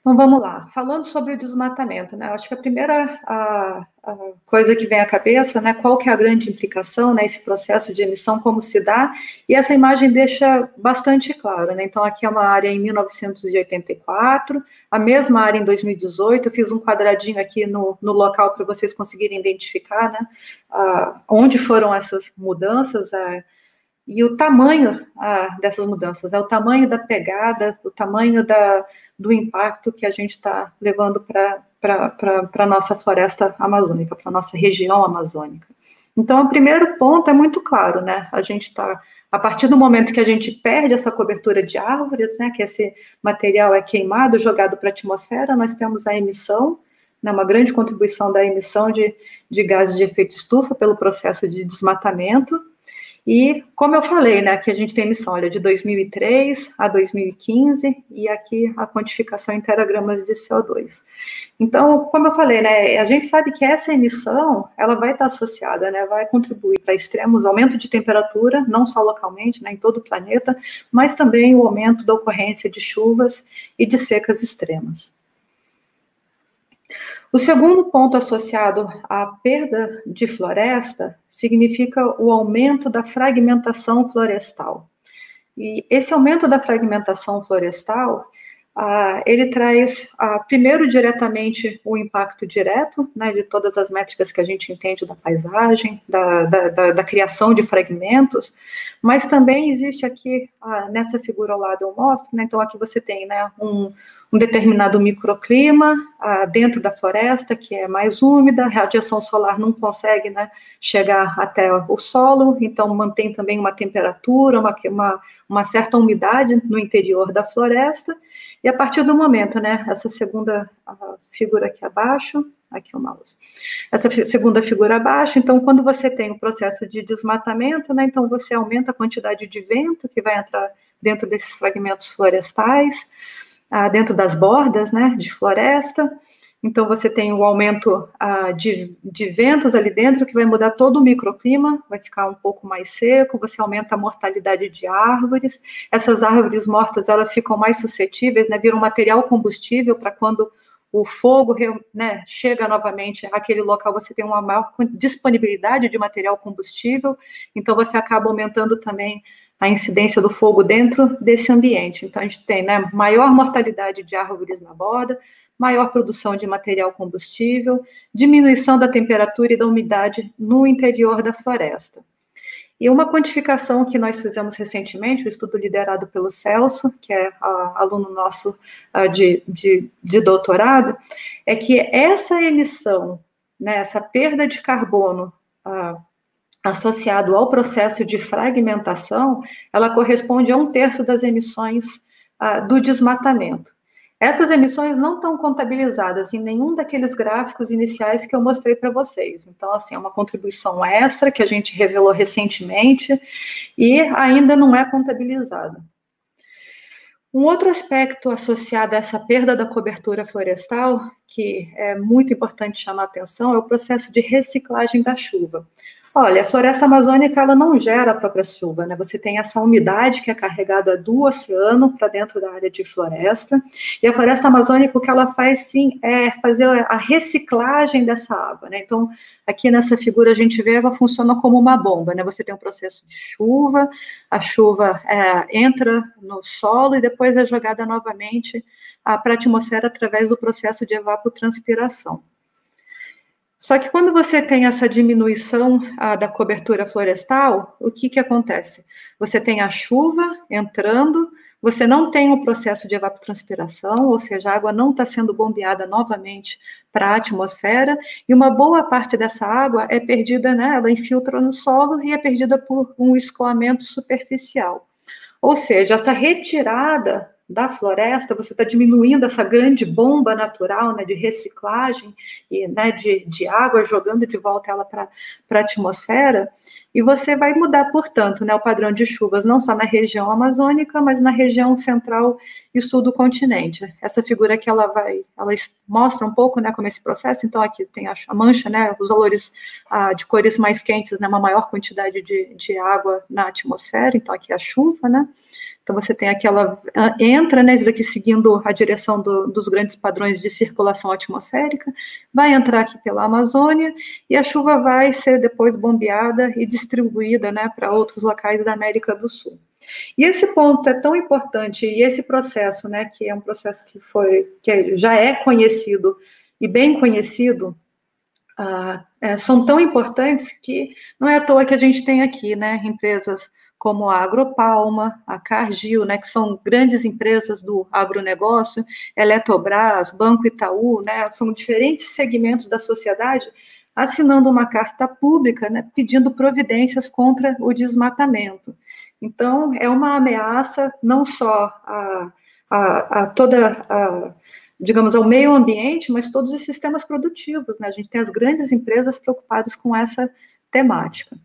Então, vamos lá. Falando sobre o desmatamento, né? Acho que a primeira coisa que vem à cabeça, né? Qual que é a grande implicação, né? Esse processo de emissão, como se dá, e essa imagem deixa bastante claro, né? Então, aqui é uma área em 1984, a mesma área em 2018, eu fiz um quadradinho aqui no local para vocês conseguirem identificar, né? Onde foram essas mudanças, e o tamanho dessas mudanças, o tamanho da pegada, o tamanho do impacto que a gente está levando para a nossa floresta amazônica, para a nossa região amazônica. Então, o primeiro ponto é muito claro, né? A gente está, a partir do momento que a gente perde essa cobertura de árvores, né, que esse material é queimado, jogado para a atmosfera, nós temos a emissão, né, uma grande contribuição da emissão de gases de efeito estufa pelo processo de desmatamento. E, como eu falei, né, aqui a gente tem emissão, olha, de 2003 a 2015, e aqui a quantificação em teragramas de CO2. Então, como eu falei, né, a gente sabe que essa emissão, ela vai estar associada, né, vai contribuir para extremos, aumento de temperatura, não só localmente, né, em todo o planeta, mas também o aumento da ocorrência de chuvas e de secas extremas. O segundo ponto associado à perda de floresta significa o aumento da fragmentação florestal. E esse aumento da fragmentação florestal, ele traz, primeiro, diretamente o impacto direto, né, de todas as métricas que a gente entende da paisagem, da criação de fragmentos, mas também existe aqui, nessa figura ao lado eu mostro, né, então aqui você tem, né, um determinado microclima dentro da floresta, que é mais úmida, a radiação solar não consegue, né, chegar até o solo, então mantém também uma temperatura, uma certa umidade no interior da floresta, e a partir do momento, né, essa segunda figura aqui abaixo, aqui o mouse, essa segunda figura abaixo, então quando você tem o processo de desmatamento, né, então você aumenta a quantidade de vento que vai entrar dentro desses fragmentos florestais, dentro das bordas, né, de floresta, então você tem o aumento de ventos ali dentro, que vai mudar todo o microclima, vai ficar um pouco mais seco, você aumenta a mortalidade de árvores, essas árvores mortas, elas ficam mais suscetíveis, né, viram material combustível para quando o fogo, né, chega novamente àquele local, você tem uma maior disponibilidade de material combustível, então você acaba aumentando também a incidência do fogo dentro desse ambiente. Então, a gente tem, né, maior mortalidade de árvores na borda, maior produção de material combustível, diminuição da temperatura e da umidade no interior da floresta. E uma quantificação que nós fizemos recentemente, um estudo liderado pelo Celso, que é aluno nosso de doutorado, é que essa emissão, né, essa perda de carbono associado ao processo de fragmentação, ela corresponde a 1/3 das emissões do desmatamento. Essas emissões não estão contabilizadas em nenhum daqueles gráficos iniciais que eu mostrei para vocês. Então, assim, é uma contribuição extra que a gente revelou recentemente e ainda não é contabilizada. Um outro aspecto associado a essa perda da cobertura florestal, que é muito importante chamar a atenção, é o processo de reciclagem da chuva. Olha, a floresta amazônica, ela não gera a própria chuva, né? Você tem essa umidade que é carregada do oceano para dentro da área de floresta, e a floresta amazônica, o que ela faz, sim, é fazer a reciclagem dessa água, né? Então, aqui nessa figura a gente vê, ela funciona como uma bomba, né? Você tem um processo de chuva, a chuva entra no solo e depois é jogada novamente para a atmosfera através do processo de evapotranspiração. Só que quando você tem essa diminuição da cobertura florestal, o que acontece? Você tem a chuva entrando, você não tem o processo de evapotranspiração, ou seja, a água não está sendo bombeada novamente para a atmosfera, e uma boa parte dessa água é perdida, né, ela infiltra no solo e é perdida por um escoamento superficial. Ou seja, essa retirada da floresta, você está diminuindo essa grande bomba natural, né, de reciclagem e, né, de água, jogando de volta ela para a atmosfera, e você vai mudar, portanto, né, o padrão de chuvas, não só na região amazônica, mas na região central e sul do continente. Essa figura aqui, ela mostra um pouco, né, como esse processo, então aqui tem a mancha, né, os valores de cores mais quentes, né, uma maior quantidade de água na atmosfera, então aqui a chuva, né, então você tem aqui, ela entra, né, isso daqui seguindo a direção dos grandes padrões de circulação atmosférica, vai entrar aqui pela Amazônia, e a chuva vai ser depois bombeada e distribuída, né, para outros locais da América do Sul. E esse ponto é tão importante, e esse processo, né, que é um processo que já é conhecido e bem conhecido, são tão importantes que não é à toa que a gente tem aqui, né, empresas como a Agropalma, a Cargill, né, que são grandes empresas do agronegócio, Eletrobras, Banco Itaú, né, são diferentes segmentos da sociedade assinando uma carta pública, né, pedindo providências contra o desmatamento. Então, é uma ameaça não só digamos, ao meio ambiente, mas todos os sistemas produtivos, né? A gente tem as grandes empresas preocupadas com essa temática.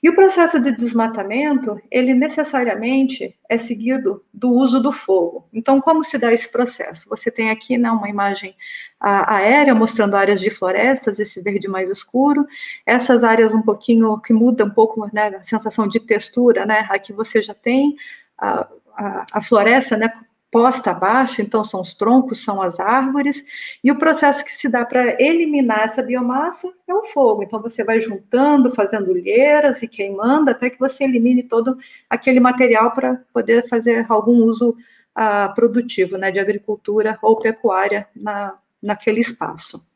E o processo de desmatamento, ele necessariamente é seguido do uso do fogo. Então, como se dá esse processo? Você tem aqui, né, uma imagem aérea mostrando áreas de florestas, esse verde mais escuro, essas áreas um pouquinho, que muda um pouco, né, a sensação de textura, né, aqui você já tem a floresta, né, posta abaixo, então são os troncos, são as árvores, e o processo que se dá para eliminar essa biomassa é o fogo. Então você vai juntando, fazendo ilheiras e queimando, até que você elimine todo aquele material para poder fazer algum uso produtivo, né, de agricultura ou pecuária naquele espaço.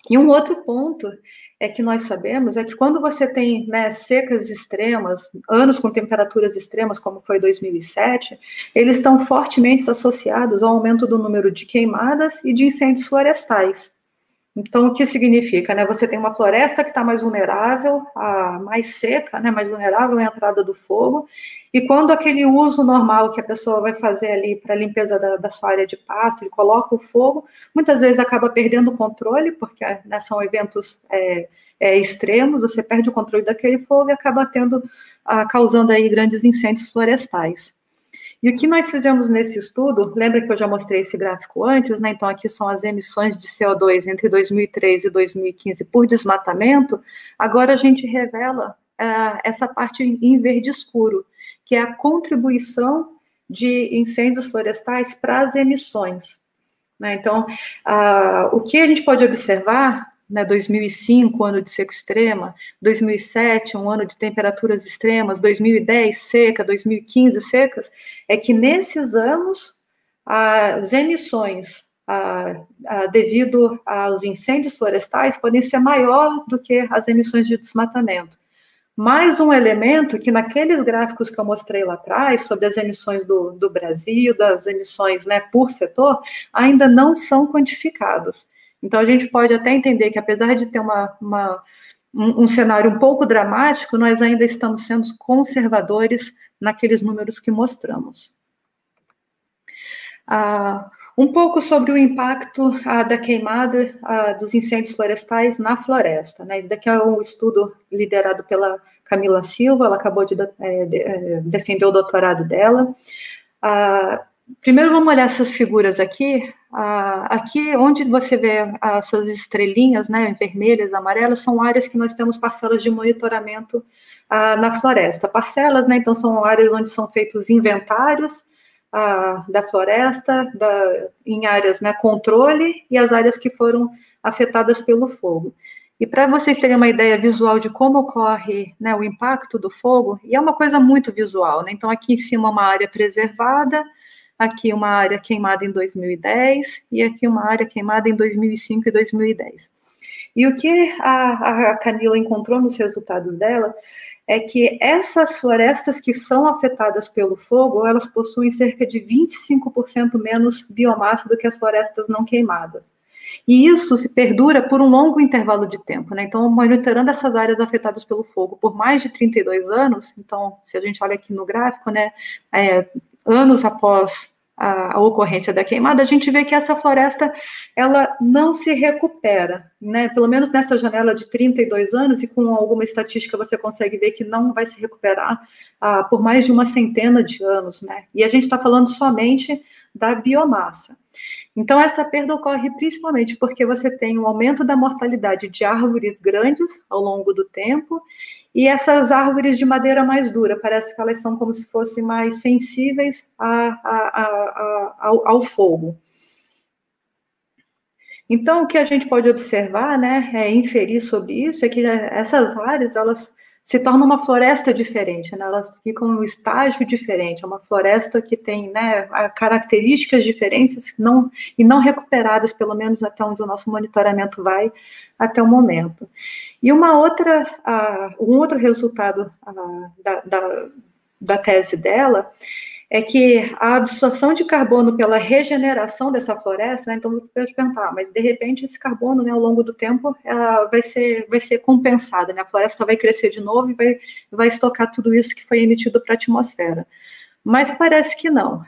E um outro ponto é que nós sabemos é que quando você tem, né, secas extremas, anos com temperaturas extremas, como foi 2007, eles estão fortemente associados ao aumento do número de queimadas e de incêndios florestais. Então, o que significa? Né? Você tem uma floresta que está mais vulnerável, mais seca, né, mais vulnerável à entrada do fogo, e quando aquele uso normal que a pessoa vai fazer ali para a limpeza da sua área de pasto, ele coloca o fogo, muitas vezes acaba perdendo o controle, porque, né, são eventos extremos, você perde o controle daquele fogo e acaba causando aí grandes incêndios florestais. E o que nós fizemos nesse estudo, lembra que eu já mostrei esse gráfico antes, né? Então, aqui são as emissões de CO2 entre 2003 e 2015 por desmatamento. Agora a gente revela essa parte em verde escuro, que é a contribuição de incêndios florestais para as emissões, né? Então, o que a gente pode observar, né, 2005, ano de seca extrema, 2007, um ano de temperaturas extremas, 2010, seca, 2015, secas, é que nesses anos, as emissões devido aos incêndios florestais podem ser maior do que as emissões de desmatamento. Mais um elemento que naqueles gráficos que eu mostrei lá atrás, sobre as emissões do Brasil, das emissões, né, por setor, ainda não são quantificados. Então, a gente pode até entender que, apesar de ter um cenário um pouco dramático, nós ainda estamos sendo conservadores naqueles números que mostramos. Um pouco sobre o impacto da queimada dos incêndios florestais na floresta, né? Esse daqui é um estudo liderado pela Camila Silva, ela acabou de defender o doutorado dela. Primeiro, vamos olhar essas figuras aqui. Aqui, onde você vê essas estrelinhas, né, vermelhas, amarelas, são áreas que nós temos parcelas de monitoramento na floresta. Parcelas, né, então, são áreas onde são feitos inventários da floresta, em áreas, né, controle, e as áreas que foram afetadas pelo fogo. E para vocês terem uma ideia visual de como ocorre, né, o impacto do fogo, e é uma coisa muito visual, né? Então, aqui em cima uma área preservada, aqui uma área queimada em 2010, e aqui uma área queimada em 2005 e 2010. E o que a Camila encontrou nos resultados dela é que essas florestas que são afetadas pelo fogo, elas possuem cerca de 25% menos biomassa do que as florestas não queimadas. E isso se perdura por um longo intervalo de tempo, né? Então, monitorando essas áreas afetadas pelo fogo por mais de 32 anos, então, se a gente olha aqui no gráfico, né, anos após a ocorrência da queimada, a gente vê que essa floresta, ela não se recupera, né? Pelo menos nessa janela de 32 anos, e com alguma estatística você consegue ver que não vai se recuperar por mais de uma centena de anos, né? E a gente está falando somente da biomassa. Então, essa perda ocorre principalmente porque você tem um aumento da mortalidade de árvores grandes ao longo do tempo, e essas árvores de madeira mais dura, parece que elas são como se fossem mais sensíveis ao fogo. Então, o que a gente pode observar, né, inferir sobre isso, é que essas áreas, elas se tornam uma floresta diferente, né? Elas ficam em um estágio diferente, é uma floresta que tem, né, características diferentes e não recuperadas, pelo menos até onde o nosso monitoramento vai até o momento. E um outro resultado da tese dela é que a absorção de carbono pela regeneração dessa floresta, né, então você pode perguntar, mas de repente esse carbono, né, ao longo do tempo, vai ser compensado, né, a floresta vai crescer de novo e vai estocar tudo isso que foi emitido para a atmosfera. Mas parece que não.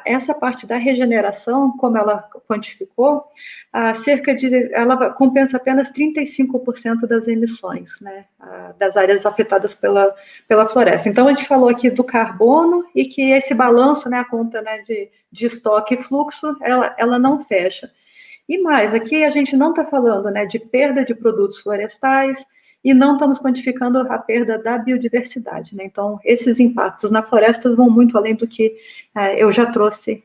Essa parte da regeneração, como ela quantificou, ela compensa apenas 35% das emissões, né, das áreas afetadas pela floresta. Então, a gente falou aqui do carbono e que esse balanço, né, a conta, né, de estoque e fluxo, ela não fecha. E mais, aqui a gente não está falando, né, de perda de produtos florestais e não estamos quantificando a perda da biodiversidade, né? Então, esses impactos nas florestas vão muito além do que eu já trouxe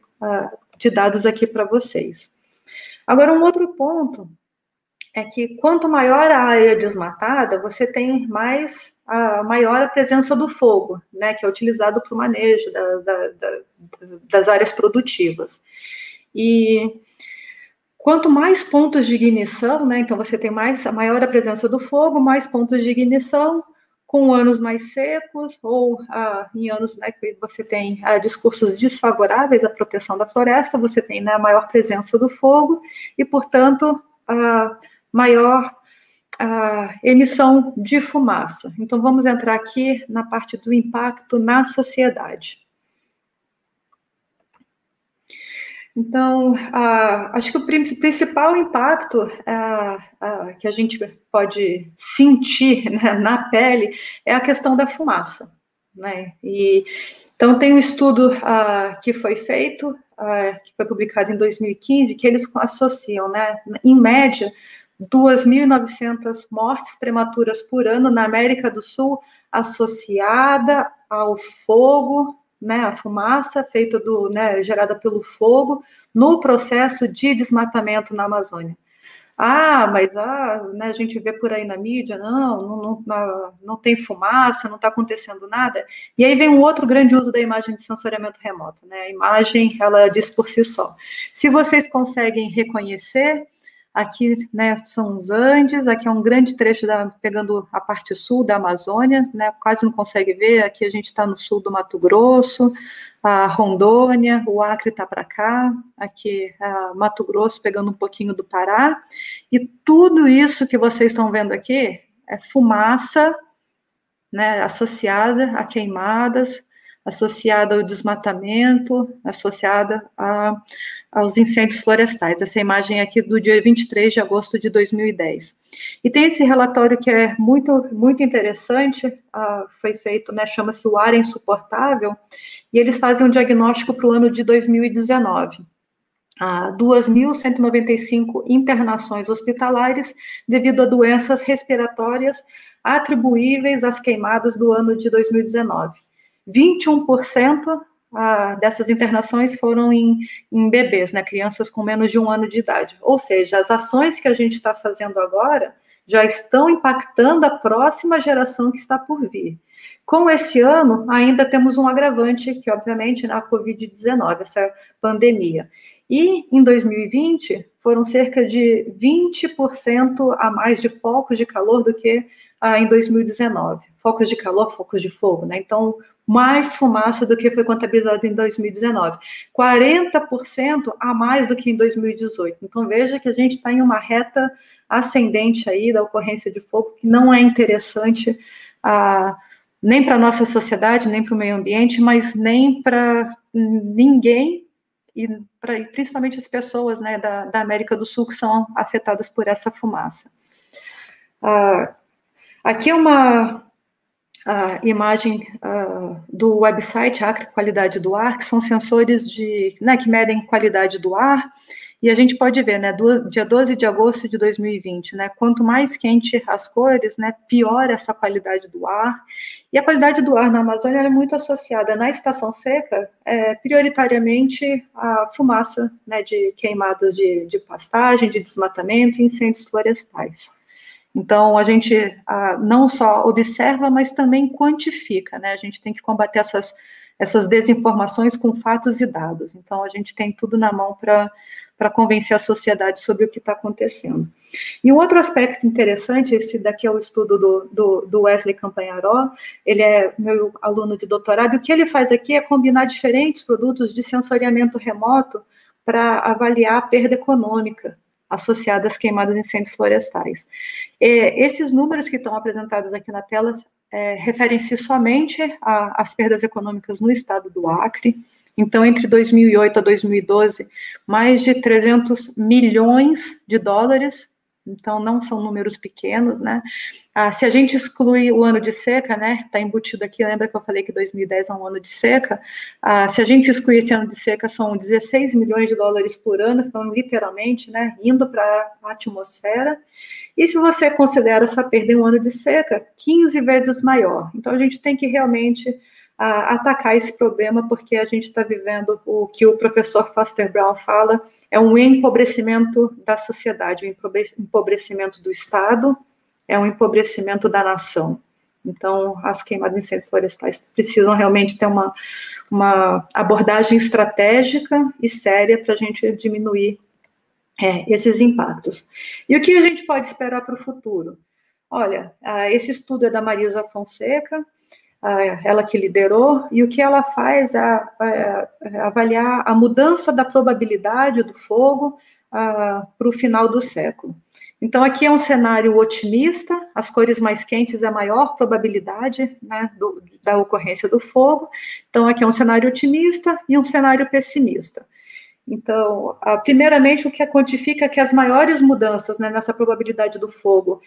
de dados aqui para vocês. Agora, um outro ponto é que quanto maior a área desmatada, você tem maior a presença do fogo, né, que é utilizado para o manejo das áreas produtivas. E quanto mais pontos de ignição, né, então você tem maior a presença do fogo, mais pontos de ignição, com anos mais secos, ou em anos, né, que você tem discursos desfavoráveis à proteção da floresta, você tem, né, a maior presença do fogo, e, portanto, maior emissão de fumaça. Então, vamos entrar aqui na parte do impacto na sociedade. Então, acho que o principal impacto que a gente pode sentir, né, na pele é a questão da fumaça, né? Então, tem um estudo que foi feito, que foi publicado em 2015, que eles associam, né, em média, 2.900 mortes prematuras por ano na América do Sul associada ao fogo, né, a fumaça feita gerada pelo fogo no processo de desmatamento na Amazônia. Mas né, a gente vê por aí na mídia, não tem fumaça, não está acontecendo nada. E aí vem um outro grande uso da imagem de sensoriamento remoto, né? A imagem, ela diz por si só. Se vocês conseguem reconhecer, aqui, né, são os Andes, aqui é um grande trecho pegando a parte sul da Amazônia, né, quase não consegue ver, aqui a gente está no sul do Mato Grosso, a Rondônia, o Acre está para cá, aqui Mato Grosso pegando um pouquinho do Pará, e tudo isso que vocês estão vendo aqui é fumaça, né, associada a queimadas, associada ao desmatamento, associada aos incêndios florestais. Essa imagem aqui do dia 23 de agosto de 2010. E tem esse relatório que é muito, muito interessante, foi feito, né, chama-se O Ar Insuportável, e eles fazem um diagnóstico para o ano de 2019. 2.195 internações hospitalares devido a doenças respiratórias atribuíveis às queimadas do ano de 2019. 21% dessas internações foram em bebês, né, crianças com menos de 1 ano de idade. Ou seja, as ações que a gente está fazendo agora já estão impactando a próxima geração que está por vir. Com esse ano, ainda temos um agravante, que obviamente é a Covid-19, essa pandemia. E em 2020, foram cerca de 20% a mais de focos de calor do que em 2019. Focos de calor, focos de fogo, né? Então, mais fumaça do que foi contabilizado em 2019. 40% a mais do que em 2018. Então, veja que a gente está em uma reta ascendente aí da ocorrência de fogo, que não é interessante nem para a nossa sociedade, nem para o meio ambiente, mas nem para ninguém, e principalmente as pessoas, né, da América do Sul que são afetadas por essa fumaça. Aqui é uma imagem do website Acre Qualidade do Ar, que são sensores né, que medem qualidade do ar, e a gente pode ver, né, dia 12 de agosto de 2020, né, quanto mais quente as cores, né, pior essa qualidade do ar, e a qualidade do ar na Amazônia é muito associada na estação seca, prioritariamente a fumaça, né, de queimadas de pastagem, de desmatamento e incêndios florestais. Então, a gente não só observa, mas também quantifica, né? A gente tem que combater essas desinformações com fatos e dados. Então, a gente tem tudo na mão para convencer a sociedade sobre o que está acontecendo. E um outro aspecto interessante, esse daqui é o estudo do Wesley Campanharó, ele é meu aluno de doutorado, e o que ele faz aqui é combinar diferentes produtos de sensoriamento remoto para avaliar a perda econômica associada às queimadas e incêndios florestais. Esses números que estão apresentados aqui na tela referem-se somente às perdas econômicas no estado do Acre. Então, entre 2008 a 2012, mais de 300 milhões de dólares, então não são números pequenos, né? Se a gente exclui o ano de seca, né, está embutido aqui, lembra que eu falei que 2010 é um ano de seca? Se a gente excluir esse ano de seca, são 16 milhões de dólares por ano, então literalmente, né, indo para a atmosfera. E se você considera essa perda em um ano de seca, 15 vezes maior. Então a gente tem que realmente atacar esse problema, porque a gente está vivendo o que o professor Foster Brown fala, é um empobrecimento da sociedade, um empobrecimento do Estado, é um empobrecimento da nação. Então, as queimadas de incêndios florestais precisam realmente ter uma abordagem estratégica e séria para a gente diminuir esses impactos. E o que a gente pode esperar para o futuro? Olha, esse estudo é da Marisa Fonseca, ela que liderou, e o que ela faz é avaliar a mudança da probabilidade do fogo para o final do século. Então, aqui é um cenário otimista, as cores mais quentes é a maior probabilidade, né, da ocorrência do fogo. Então, aqui é um cenário otimista e um cenário pessimista. Então, primeiramente, o que quantifica é que as maiores mudanças, né, nessa probabilidade do fogo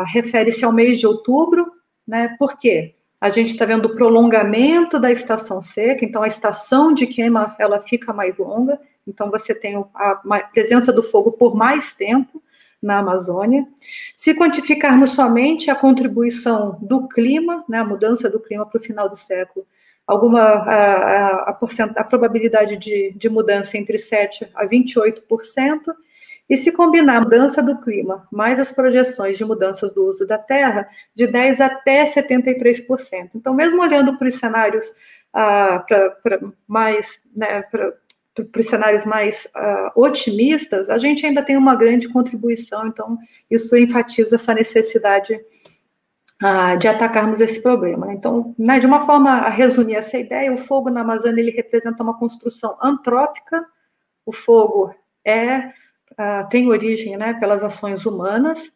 refere-se ao mês de outubro, né, por quê? A gente está vendo o prolongamento da estação seca, então a estação de queima, ela fica mais longa, então você tem a presença do fogo por mais tempo na Amazônia. Se quantificarmos somente a contribuição do clima, né, a mudança do clima para o final do século, a probabilidade de mudança entre 7% a 28%, e se combinar a mudança do clima mais as projeções de mudanças do uso da terra, de 10% até 73%. Então, mesmo olhando para os cenários mais otimistas, a gente ainda tem uma grande contribuição, então isso enfatiza essa necessidade de atacarmos esse problema. Então, né, de uma forma a resumir essa ideia, o fogo na Amazônia ele representa uma construção antrópica, o fogo tem origem, né, pelas ações humanas,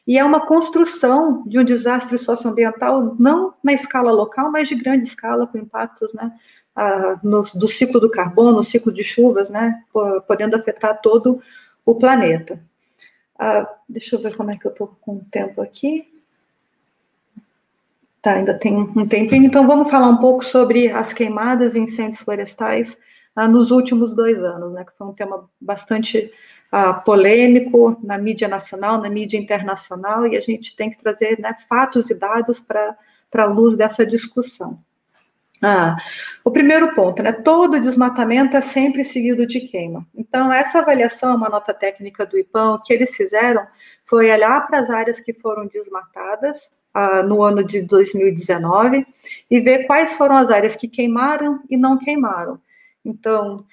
e é uma construção de um desastre socioambiental não na escala local, mas de grande escala, com impactos, né, do ciclo do carbono, no ciclo de chuvas, né, podendo afetar todo o planeta. Deixa eu ver como é que eu estou com o tempo aqui. Tá, ainda tem um tempinho, então vamos falar um pouco sobre as queimadas e incêndios florestais nos últimos 2 anos, né, que foi um tema bastante polêmico na mídia nacional, na mídia internacional, e a gente tem que trazer, né, fatos e dados para a luz dessa discussão. O primeiro ponto, né, todo desmatamento é sempre seguido de queima. Então, essa avaliação é uma nota técnica do IPAM, o que eles fizeram foi olhar para as áreas que foram desmatadas no ano de 2019 e ver quais foram as áreas que queimaram e não queimaram. Então,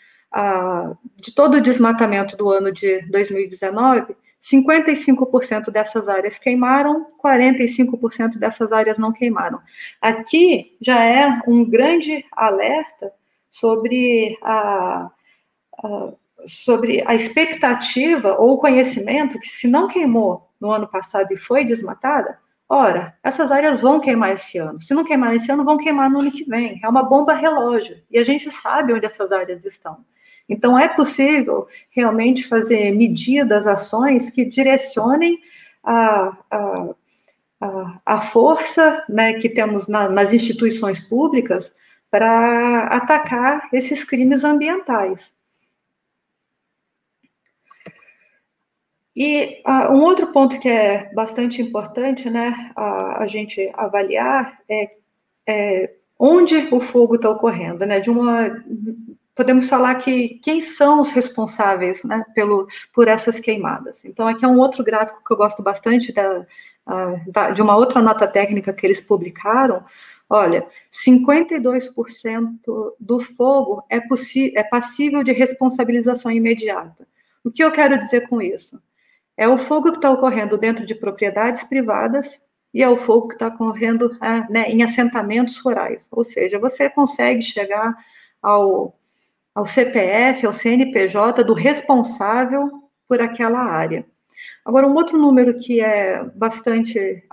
de todo o desmatamento do ano de 2019, 55% dessas áreas queimaram, 45% dessas áreas não queimaram. Aqui já é um grande alerta sobre a expectativa ou o conhecimento que, se não queimou no ano passado e foi desmatada, ora, essas áreas vão queimar esse ano. Se não queimar esse ano, vão queimar no ano que vem. É uma bomba relógio. E a gente sabe onde essas áreas estão. Então, é possível realmente fazer medidas, ações que direcionem a força, né, que temos nas instituições públicas para atacar esses crimes ambientais. E um outro ponto que é bastante importante, né, a gente avaliar é onde o fogo está ocorrendo, né, podemos falar que quem são os responsáveis, né, por essas queimadas. Então, aqui é um outro gráfico que eu gosto bastante de uma outra nota técnica que eles publicaram. Olha, 52% do fogo é passível de responsabilização imediata. O que eu quero dizer com isso? É o fogo que está ocorrendo dentro de propriedades privadas e é o fogo que está ocorrendo né, em assentamentos rurais. Ou seja, você consegue chegar ao CPF, ao CNPJ do responsável por aquela área. Agora, um outro número que é bastante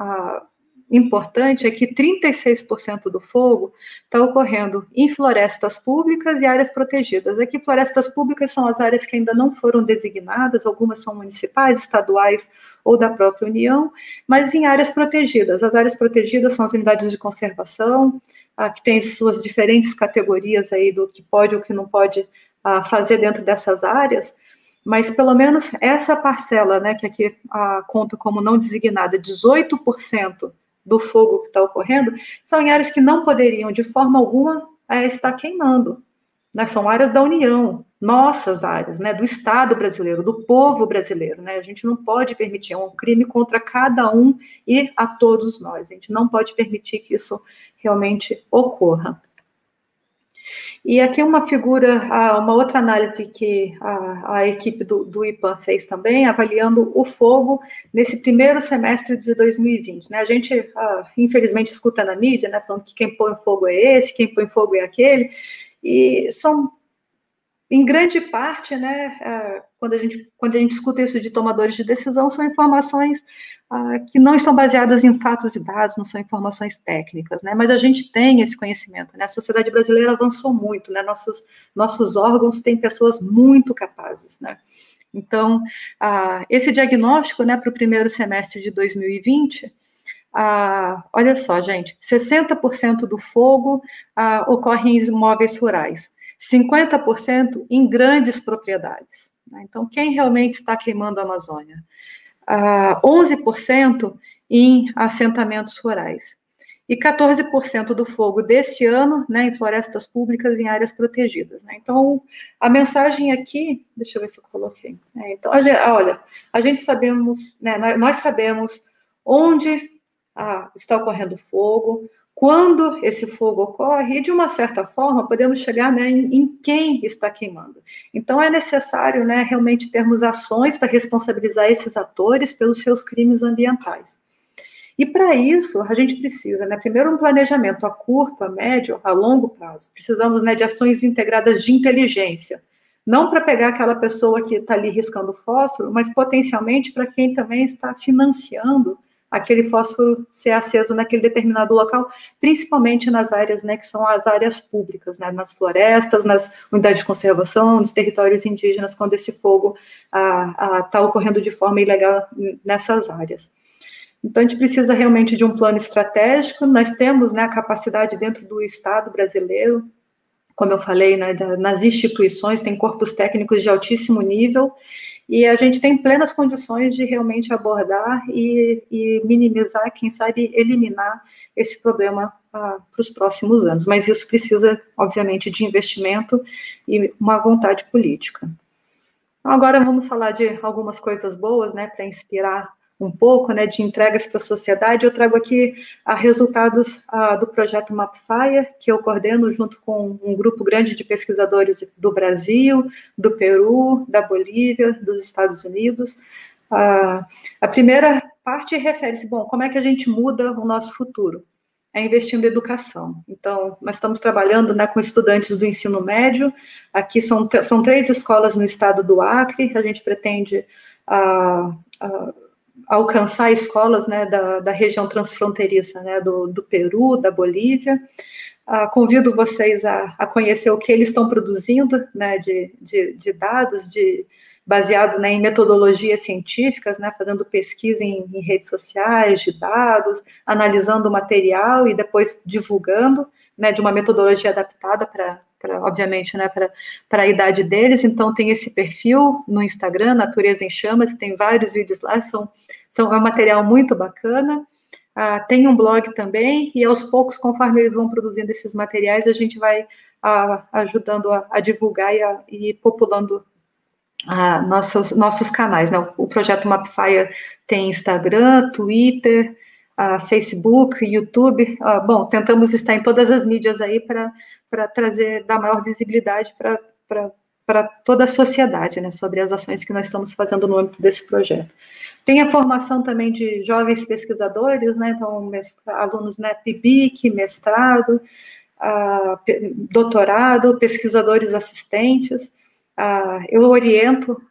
importante é que 36% do fogo está ocorrendo em florestas públicas e áreas protegidas. Aqui, florestas públicas são as áreas que ainda não foram designadas, algumas são municipais, estaduais ou da própria União, mas em áreas protegidas. As áreas protegidas são as unidades de conservação, que tem suas diferentes categorias aí do que pode ou que não pode fazer dentro dessas áreas, mas pelo menos essa parcela, né, que aqui conta como não designada, 18% do fogo que está ocorrendo, são em áreas que não poderiam, de forma alguma, estar queimando. Né? São áreas da União, nossas áreas, né, do Estado brasileiro, do povo brasileiro. Né? A gente não pode permitir, é um crime contra cada um e a todos nós. A gente não pode permitir que isso realmente ocorra. E aqui uma figura, uma outra análise que a equipe do IPAM fez também, avaliando o fogo nesse primeiro semestre de 2020. Né? A gente, infelizmente, escuta na mídia, né, falando que quem põe fogo é esse, quem põe fogo é aquele, e são, em grande parte, né, quando a gente escuta isso de tomadores de decisão, são informações que não estão baseadas em fatos e dados, não são informações técnicas, né, mas a gente tem esse conhecimento, né, a sociedade brasileira avançou muito, né, nossos órgãos têm pessoas muito capazes, né, então, esse diagnóstico, né, para o primeiro semestre de 2020, olha só, gente, 60% do fogo ocorre em imóveis rurais, 50% em grandes propriedades. Né? Então, quem realmente está queimando a Amazônia? 11% em assentamentos rurais. E 14% do fogo desse ano, né, em florestas públicas, em áreas protegidas. Né? Então, a mensagem aqui, deixa eu ver se eu coloquei. Então, olha, a gente sabemos, né, nós sabemos onde está ocorrendo fogo, quando esse fogo ocorre, e de uma certa forma podemos chegar, né, em quem está queimando. Então é necessário, né, realmente termos ações para responsabilizar esses atores pelos seus crimes ambientais. E para isso a gente precisa, né, primeiro um planejamento a curto, a médio, a longo prazo. Precisamos, né, de ações integradas de inteligência, não para pegar aquela pessoa que está ali riscando fósforo, mas potencialmente para quem também está financiando aquele fósforo ser aceso naquele determinado local, principalmente nas áreas, né, que são as áreas públicas, né, nas florestas, nas unidades de conservação, nos territórios indígenas, quando esse fogo está ocorrendo de forma ilegal nessas áreas. Então, a gente precisa realmente de um plano estratégico, nós temos, né, a capacidade dentro do Estado brasileiro, como eu falei, né, nas instituições, tem corpos técnicos de altíssimo nível, e a gente tem plenas condições de realmente abordar e minimizar, quem sabe, eliminar esse problema para os próximos anos. Mas isso precisa, obviamente, de investimento e uma vontade política. Agora vamos falar de algumas coisas boas, né, para inspirar um pouco, né, de entregas para a sociedade. Eu trago aqui resultados do projeto MapFire, que eu coordeno junto com um grupo grande de pesquisadores do Brasil, do Peru, da Bolívia, dos Estados Unidos. A primeira parte refere-se, bom, como é que a gente muda o nosso futuro? É investindo em educação. Então, nós estamos trabalhando, né, com estudantes do ensino médio. Aqui são 3 escolas no estado do Acre. A gente pretende alcançar escolas, né, da região transfronteiriça, né, do Peru, da Bolívia. Convido vocês a conhecer o que eles estão produzindo, né, de dados, baseados, né, em metodologias científicas, né, fazendo pesquisa em redes sociais, de dados, analisando o material e depois divulgando, né, de uma metodologia adaptada para obviamente, né, para a idade deles. Então, tem esse perfil no Instagram, Natureza em Chamas, tem vários vídeos lá, é um material muito bacana. Tem um blog também, e aos poucos, conforme eles vão produzindo esses materiais, a gente vai ajudando a divulgar e populando nossos canais, né? O projeto MapFire tem Instagram, Twitter, Facebook, YouTube. Bom, tentamos estar em todas as mídias aí para dar maior visibilidade para toda a sociedade, né, sobre as ações que nós estamos fazendo no âmbito desse projeto. Tem a formação também de jovens pesquisadores, né, então alunos, né, PIBIC, mestrado, doutorado, pesquisadores assistentes. Eu oriento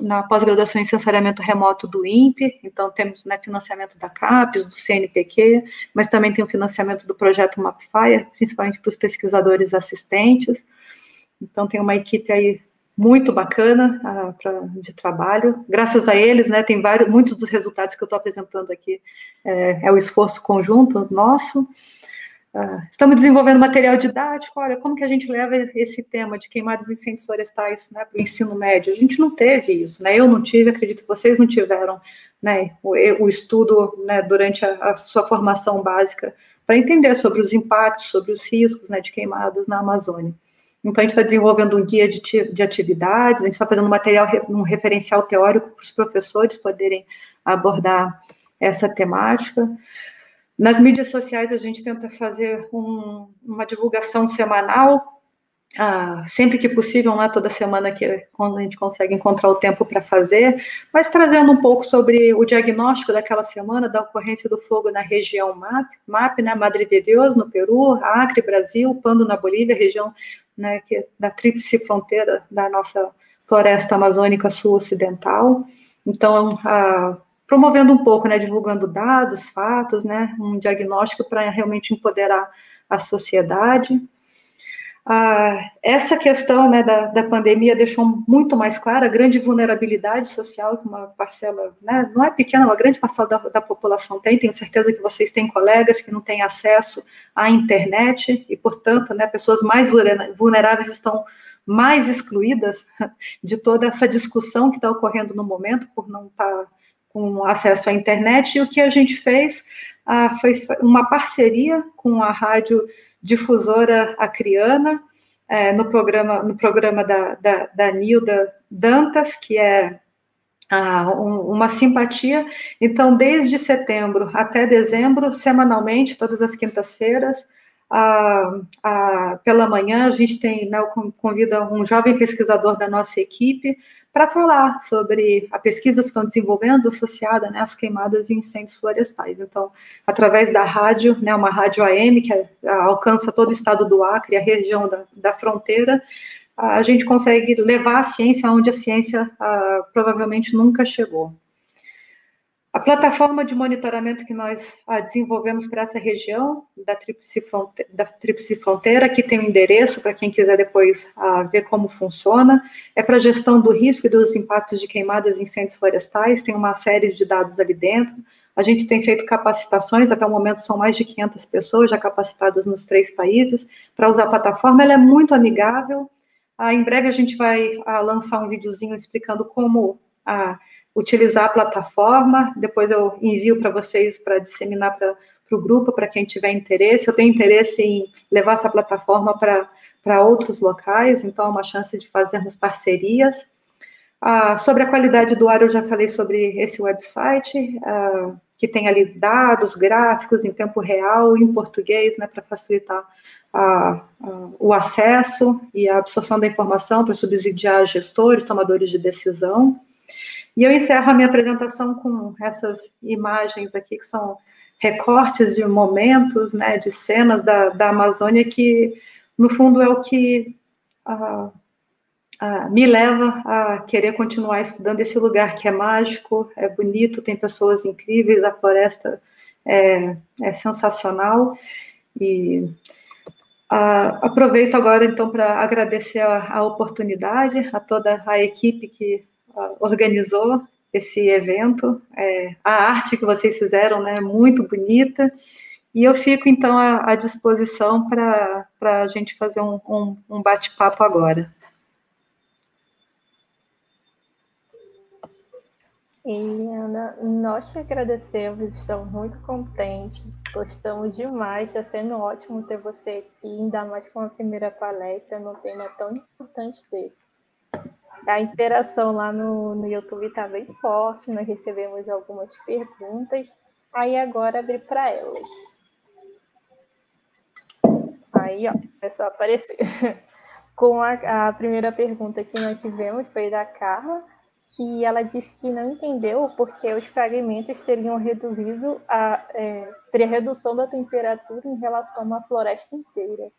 na pós-graduação em sensoriamento remoto do INPE, então temos, né, financiamento da CAPES, do CNPq, mas também tem o financiamento do projeto MapFire, principalmente para os pesquisadores assistentes. Então tem uma equipe aí muito bacana de trabalho. Graças a eles, né, tem muitos dos resultados que eu estou apresentando aqui é o esforço conjunto nosso. Estamos desenvolvendo material didático. Olha, como que a gente leva esse tema de queimadas em incêndios florestais, né, para o ensino médio? A gente não teve isso, né? Eu não tive, acredito que vocês não tiveram, né, o estudo, né, durante a sua formação básica para entender sobre os impactos, sobre os riscos, né, de queimadas na Amazônia. Então, a gente está desenvolvendo um guia de atividades, a gente está fazendo um referencial teórico para os professores poderem abordar essa temática. Nas mídias sociais, a gente tenta fazer uma divulgação semanal, sempre que possível, né, toda semana quando a gente consegue encontrar o tempo para fazer, mas trazendo um pouco sobre o diagnóstico daquela semana, da ocorrência do fogo na região MAP, né, Madre de Dios, no Peru, Acre, Brasil, Pando, na Bolívia, região, né, da tríplice fronteira da nossa floresta amazônica sul-ocidental. Então, promovendo um pouco, né, divulgando dados, fatos, né, um diagnóstico para realmente empoderar a sociedade. Essa questão, né, da pandemia deixou muito mais clara a grande vulnerabilidade social que uma parcela, né, não é pequena, uma grande parcela da população tem. Tenho certeza que vocês têm colegas que não têm acesso à internet e, portanto, né, pessoas mais vulneráveis estão mais excluídas de toda essa discussão que está ocorrendo no momento por não estar com acesso à internet. E o que a gente fez foi uma parceria com a rádio difusora acreana, no programa da Nilda Dantas, que é uma simpatia. Então, desde setembro até dezembro, semanalmente, todas as quintas-feiras, pela manhã, a gente convida um jovem pesquisador da nossa equipe para falar sobre a pesquisa que estão desenvolvendo associada, né, às queimadas e incêndios florestais. Então, através da rádio, né, uma rádio AM que alcança todo o estado do Acre, a região da fronteira, a gente consegue levar a ciência onde a ciência provavelmente nunca chegou. A plataforma de monitoramento que nós desenvolvemos para essa região da Tríplice Fronteira, que tem um endereço para quem quiser depois ver como funciona, é para gestão do risco e dos impactos de queimadas e incêndios florestais, tem uma série de dados ali dentro. A gente tem feito capacitações, até o momento são mais de 500 pessoas já capacitadas nos 3 países para usar a plataforma. Ela é muito amigável. Em breve a gente vai lançar um videozinho explicando como utilizar a plataforma. Depois eu envio para vocês para disseminar para o grupo, para quem tiver interesse. Eu tenho interesse em levar essa plataforma para outros locais, então é uma chance de fazermos parcerias. Sobre a qualidade do ar, eu já falei sobre esse website, que tem ali dados, gráficos em tempo real, em português, né, para facilitar o acesso e a absorção da informação, para subsidiar gestores, tomadores de decisão. E eu encerro a minha apresentação com essas imagens aqui, que são recortes de momentos, né, de cenas da Amazônia, que, no fundo, é o que me leva a querer continuar estudando esse lugar, que é mágico, é bonito, tem pessoas incríveis, a floresta é sensacional. E aproveito agora, então, para agradecer a oportunidade, a toda a equipe que organizou esse evento, a arte que vocês fizeram, né, muito bonita, e eu fico, então, à disposição para a gente fazer um bate-papo agora. Eliana, nós que agradecemos, estamos muito contentes, gostamos demais, está sendo ótimo ter você aqui, ainda mais com a primeira palestra num tema tão importante desse. A interação lá no YouTube está bem forte, nós recebemos algumas perguntas, aí agora abri para elas. Aí, ó, é só aparecer. Com a primeira pergunta que nós tivemos foi da Carla, que ela disse que não entendeu porque os fragmentos teriam reduzido teria redução da temperatura em relação a uma floresta inteira.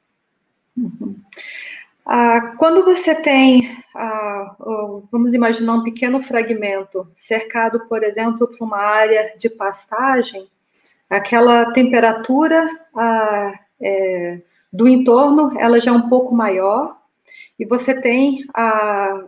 Quando você tem, vamos imaginar um pequeno fragmento cercado, por exemplo, por uma área de pastagem, aquela temperatura do entorno, ela já é um pouco maior, e você tem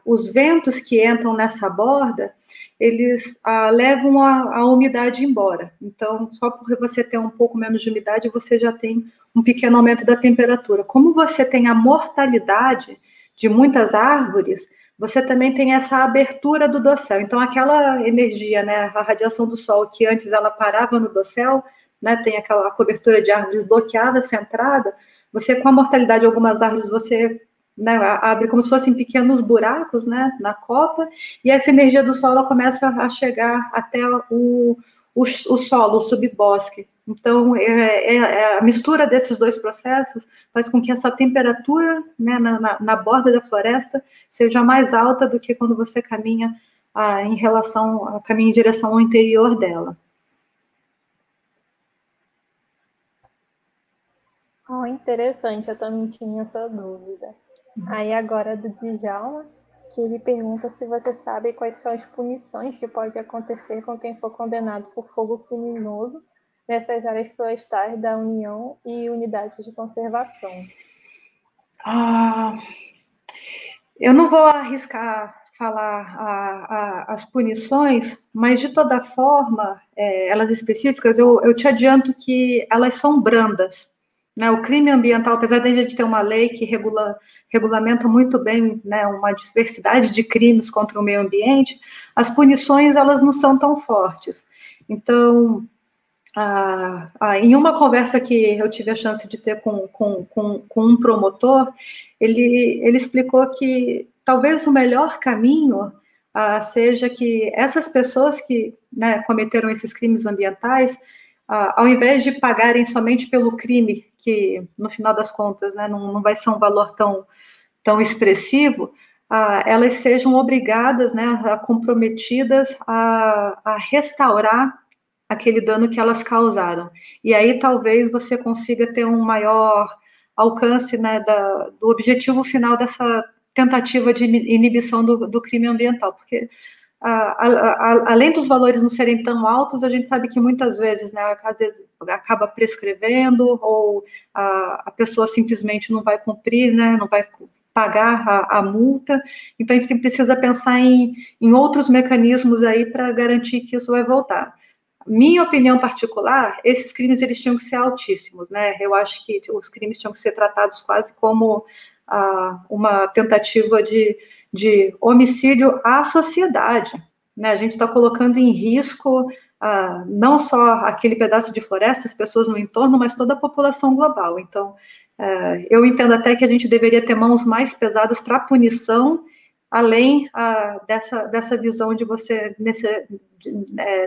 os ventos que entram nessa borda, eles levam a umidade embora. Então, só por você ter um pouco menos de umidade, você já tem um pequeno aumento da temperatura. Como você tem a mortalidade de muitas árvores, você também tem essa abertura do dossel. Então, aquela energia, né, a radiação do sol, que antes ela parava no dossel, né, tem aquela cobertura de árvores bloqueada, centrada, você, com a mortalidade de algumas árvores, você, né, abre como se fossem pequenos buracos, né, na copa, e essa energia do sol ela começa a chegar até o solo, o subbosque. Então, a mistura desses dois processos faz com que essa temperatura, né, na borda da floresta seja mais alta do que quando você caminha caminha em direção ao interior dela. Oh, interessante, eu também tinha essa dúvida. Aí agora do Djalma, que ele pergunta se você sabe quais são as punições que podem acontecer com quem for condenado por fogo criminoso nessas áreas florestais da União e unidades de conservação. Eu não vou arriscar falar as punições, mas de toda forma, elas específicas, eu te adianto que elas são brandas. Né, o crime ambiental, apesar de a gente ter uma lei que regulamenta muito bem, né, uma diversidade de crimes contra o meio ambiente, as punições elas não são tão fortes. Então, em uma conversa que eu tive a chance de ter com um promotor, ele explicou que talvez o melhor caminho seja que essas pessoas que, né, cometeram esses crimes ambientais, ao invés de pagarem somente pelo crime, que no final das contas, né, não vai ser um valor tão expressivo, elas sejam obrigadas, né, comprometidas a restaurar aquele dano que elas causaram. E aí talvez você consiga ter um maior alcance, né, do objetivo final dessa tentativa de inibição do crime ambiental, porque além dos valores não serem tão altos, a gente sabe que muitas vezes, né, às vezes acaba prescrevendo, ou a pessoa simplesmente não vai cumprir, né, não vai pagar a multa. Então a gente precisa pensar em outros mecanismos aí para garantir que isso vai voltar. Minha opinião particular, esses crimes eles tinham que ser altíssimos, né? Eu acho que os crimes tinham que ser tratados quase como uma tentativa de homicídio à sociedade, né? A gente está colocando em risco não só aquele pedaço de floresta, as pessoas no entorno, mas toda a população global. Então, eu entendo até que a gente deveria ter mãos mais pesadas para a punição, além dessa visão de você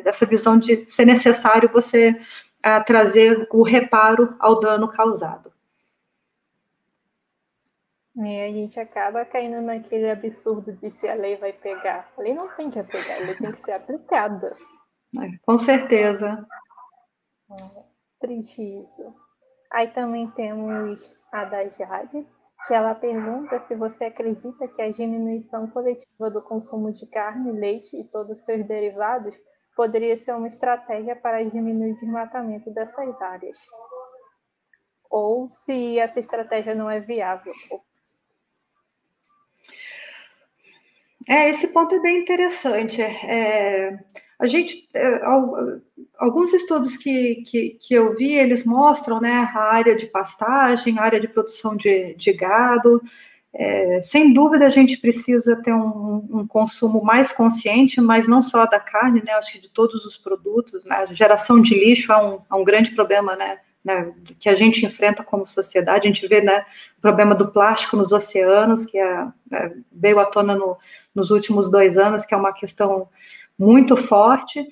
dessa visão de ser necessário você trazer o reparo ao dano causado. E a gente acaba caindo naquele absurdo de se a lei vai pegar. A lei não tem que pegar, a lei tem que ser aplicada. Com certeza. Triste isso. Aí também temos a da Jade, que ela pergunta se você acredita que a diminuição coletiva do consumo de carne, leite e todos os seus derivados poderia ser uma estratégia para diminuir o desmatamento dessas áreas. Ou se essa estratégia não é viável. Esse ponto é bem interessante. A gente, alguns estudos que eu vi, eles mostram, né, a área de pastagem, a área de produção de gado. Sem dúvida, a gente precisa ter um consumo mais consciente, mas não só da carne, né, acho que de todos os produtos, né, a geração de lixo é um grande problema, né, que a gente enfrenta como sociedade. A gente vê, né, o problema do plástico nos oceanos, que veio à tona nos últimos 2 anos, que é uma questão muito forte,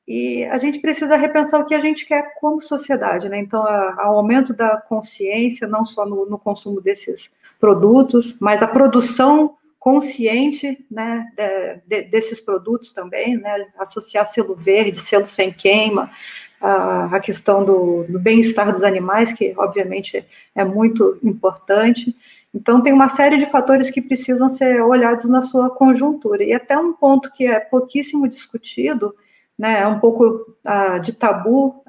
e a gente precisa repensar o que a gente quer como sociedade, né? Então, o aumento da consciência, não só no consumo desses produtos, mas a produção consciente, né, desses produtos também, né, associar selo verde, selo sem queima, a questão do bem-estar dos animais, que obviamente é muito importante. Então, tem uma série de fatores que precisam ser olhados na sua conjuntura. E até um ponto que é pouquíssimo discutido, né, é um pouco de tabu,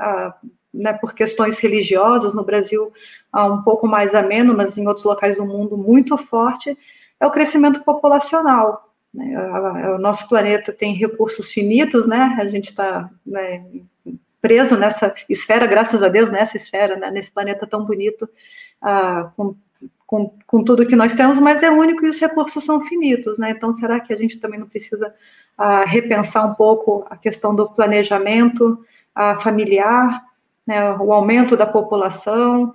né, por questões religiosas, no Brasil um pouco mais ameno, mas em outros locais do mundo muito forte, é o crescimento populacional. Né? O nosso planeta tem recursos finitos, né, a gente está, né, preso nessa esfera, graças a Deus, nessa esfera, né, nesse planeta tão bonito, com tudo que nós temos, mas é único e os recursos são finitos, né? Então, será que a gente também não precisa repensar um pouco a questão do planejamento familiar, né, o aumento da população,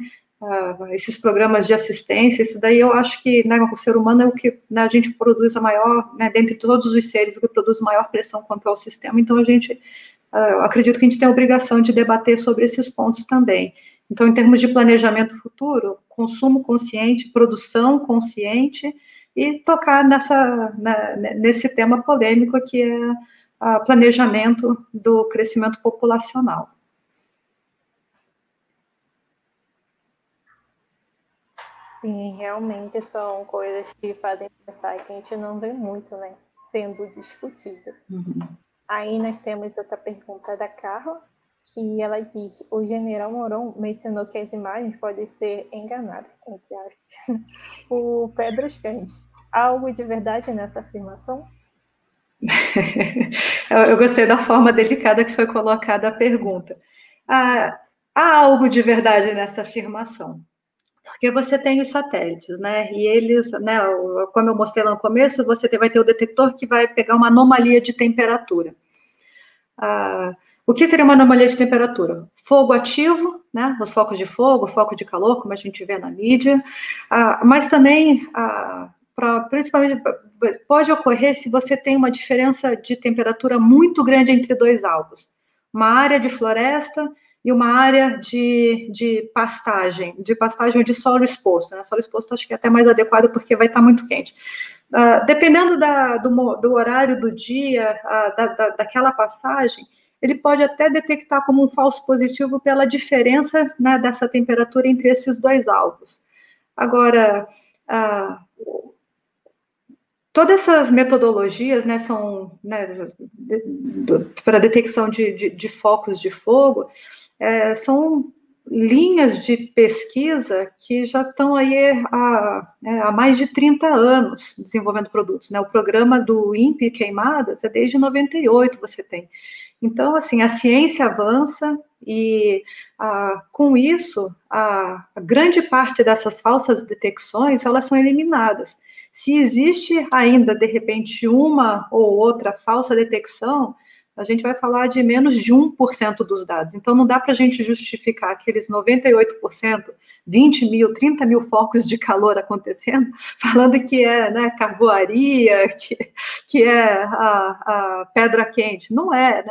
esses programas de assistência? Isso daí eu acho que, né, o ser humano é o que, né, a gente produz a maior, né, dentre todos os seres, o que produz maior pressão quanto ao sistema. Então, eu acredito que a gente tem a obrigação de debater sobre esses pontos também. Então, em termos de planejamento futuro, consumo consciente, produção consciente e tocar nesse tema polêmico que é o planejamento do crescimento populacional. Sim, realmente são coisas que fazem pensar que a gente não vê muito, né, sendo discutido. Uhum. Aí nós temos outra pergunta da Carla, que ela diz: o general Mourão mencionou que as imagens podem ser enganadas, entre aspas, por pedras quentes. Há algo de verdade nessa afirmação? Eu gostei da forma delicada que foi colocada a pergunta. Há algo de verdade nessa afirmação, porque você tem os satélites, né? E eles, né, como eu mostrei lá no começo, você vai ter o detector que vai pegar uma anomalia de temperatura. O que seria uma anomalia de temperatura? Fogo ativo, né? Os focos de fogo, foco de calor, como a gente vê na mídia, mas também, principalmente, pode ocorrer se você tem uma diferença de temperatura muito grande entre dois alvos. Uma área de floresta e uma área de pastagem ou de solo exposto. Né? Solo exposto acho que é até mais adequado porque vai estar muito quente. Dependendo do horário do dia, daquela passagem, ele pode até detectar como um falso positivo pela diferença, né, dessa temperatura entre esses dois alvos. Agora, todas essas metodologias, né, são, né, para detecção de focos de fogo, são linhas de pesquisa que já estão aí há mais de 30 anos desenvolvendo produtos, né? O programa do INPE Queimadas é desde 98, você tem. Então, assim, a ciência avança e, com isso, a grande parte dessas falsas detecções, elas são eliminadas. Se existe ainda, de repente, uma ou outra falsa detecção, a gente vai falar de menos de 1% dos dados. Então, não dá para a gente justificar aqueles 98%, 20 mil, 30 mil focos de calor acontecendo, falando que é, né, carvoaria, que é a pedra quente. Não é.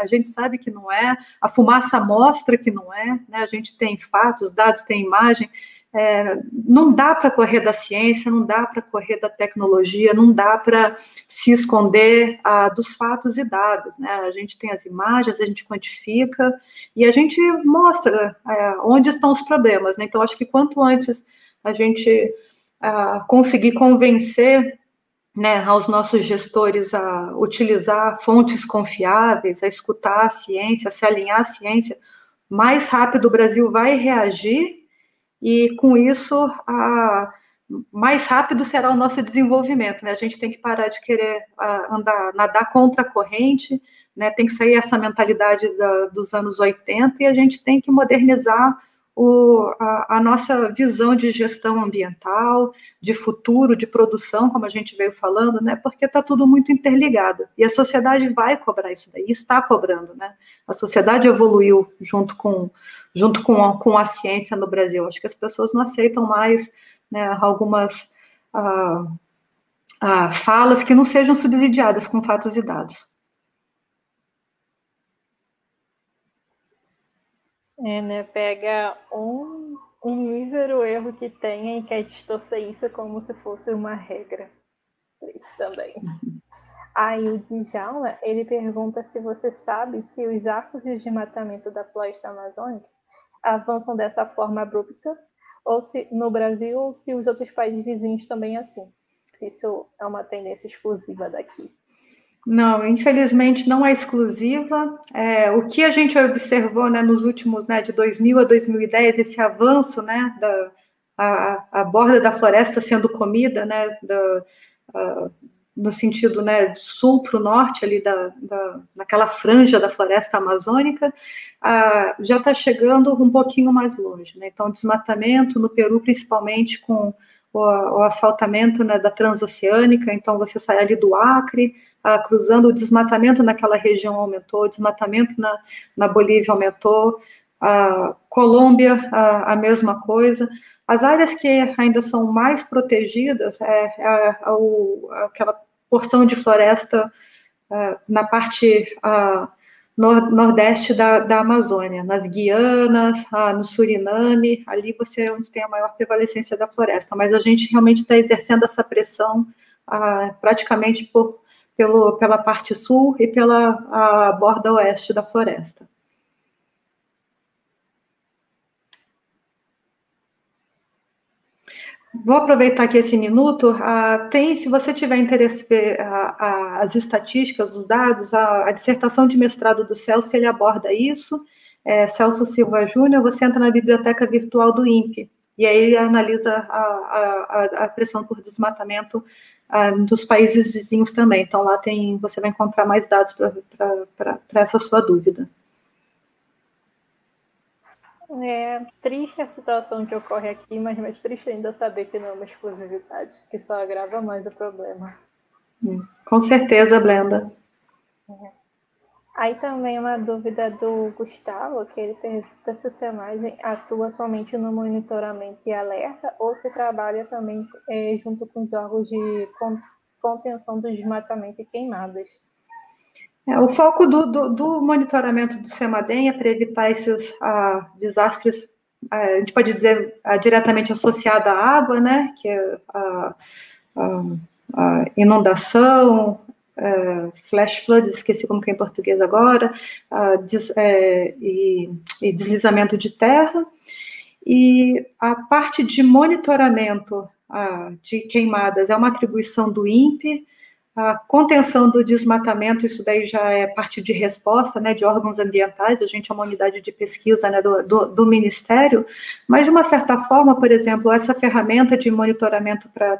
A gente sabe que não é. A fumaça mostra que não é. Né? A gente tem fatos, dados, tem imagem. Não dá para correr da ciência, não dá para correr da tecnologia, não dá para se esconder dos fatos e dados, né? A gente tem as imagens, a gente quantifica e a gente mostra onde estão os problemas, né? Então, acho que quanto antes a gente conseguir convencer, né, aos nossos gestores a utilizar fontes confiáveis, a escutar a ciência, a se alinhar à ciência, mais rápido o Brasil vai reagir. E, com isso, mais rápido será o nosso desenvolvimento, né? A gente tem que parar de querer nadar contra a corrente, né? Tem que sair essa mentalidade dos anos 80 e a gente tem que modernizar a nossa visão de gestão ambiental, de futuro, de produção, como a gente veio falando, né? Porque está tudo muito interligado. E a sociedade vai cobrar isso daí, está cobrando, né? A sociedade evoluiu junto com a ciência no Brasil. Acho que as pessoas não aceitam mais, né, algumas falas que não sejam subsidiadas com fatos e dados. Né, pega um mísero erro que tenha e quer distorcer isso como se fosse uma regra. isso também. Aí o Djalma, ele pergunta se você sabe se os arcos de desmatamento da floresta amazônica avançam dessa forma abrupta, ou se no Brasil, ou se os outros países vizinhos também assim. Se isso é uma tendência exclusiva daqui. Não, infelizmente não é exclusiva. O que a gente observou, né, nos últimos, né, de 2000 a 2010, esse avanço, né, a borda da floresta sendo comida, né, no sentido, né, sul para o norte, ali naquela franja da floresta amazônica, já está chegando um pouquinho mais longe, né? Então, desmatamento no Peru, principalmente com o asfaltamento, né, da transoceânica, então você sai ali do Acre, cruzando, o desmatamento naquela região aumentou, o desmatamento na Bolívia aumentou, a Colômbia, a mesma coisa. As áreas que ainda são mais protegidas aquela porção de floresta na parte nordeste da Amazônia, nas Guianas, no Suriname, ali você é onde tem a maior prevalecência da floresta, mas a gente realmente está exercendo essa pressão praticamente pela parte sul e pela borda oeste da floresta. Vou aproveitar aqui esse minuto. Se você tiver interesse em ver as estatísticas, os dados, a dissertação de mestrado do Celso, ele aborda isso. Celso Silva Júnior, você entra na biblioteca virtual do INPE, e aí ele analisa a pressão por desmatamento dos países vizinhos também. Então, lá você vai encontrar mais dados para essa sua dúvida. É triste a situação que ocorre aqui, mas mais triste ainda saber que não é uma exclusividade, que só agrava mais o problema. Com certeza, Blenda. Aí também uma dúvida do Gustavo, que ele pergunta se o SEMAGEM atua somente no monitoramento e alerta, ou se trabalha também junto com os órgãos de contenção do desmatamento e queimadas. O foco do monitoramento do SEMADEM é para evitar esses desastres, a gente pode dizer, diretamente associado à água, né, que é a inundação, flash floods, esqueci como que é em português agora, e deslizamento de terra, e a parte de monitoramento de queimadas é uma atribuição do INPE. A contenção do desmatamento, isso daí já é parte de resposta, né, de órgãos ambientais, a gente é uma unidade de pesquisa, né, do Ministério, mas de uma certa forma, por exemplo, essa ferramenta de monitoramento para a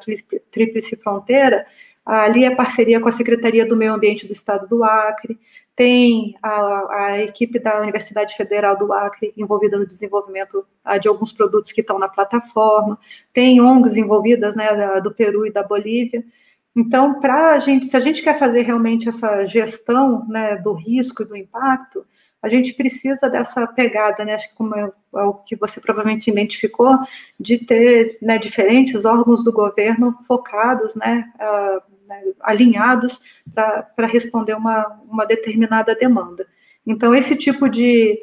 Tríplice Fronteira, ali é parceria com a Secretaria do Meio Ambiente do Estado do Acre, tem a equipe da Universidade Federal do Acre envolvida no desenvolvimento de alguns produtos que estão na plataforma, tem ONGs envolvidas, né, do Peru e da Bolívia. Então, se a gente quer fazer realmente essa gestão, né, do risco e do impacto, a gente precisa dessa pegada, né, acho que como é o que você provavelmente identificou, de ter, né, diferentes órgãos do governo focados, né, alinhados para responder uma determinada demanda. Então, esse tipo de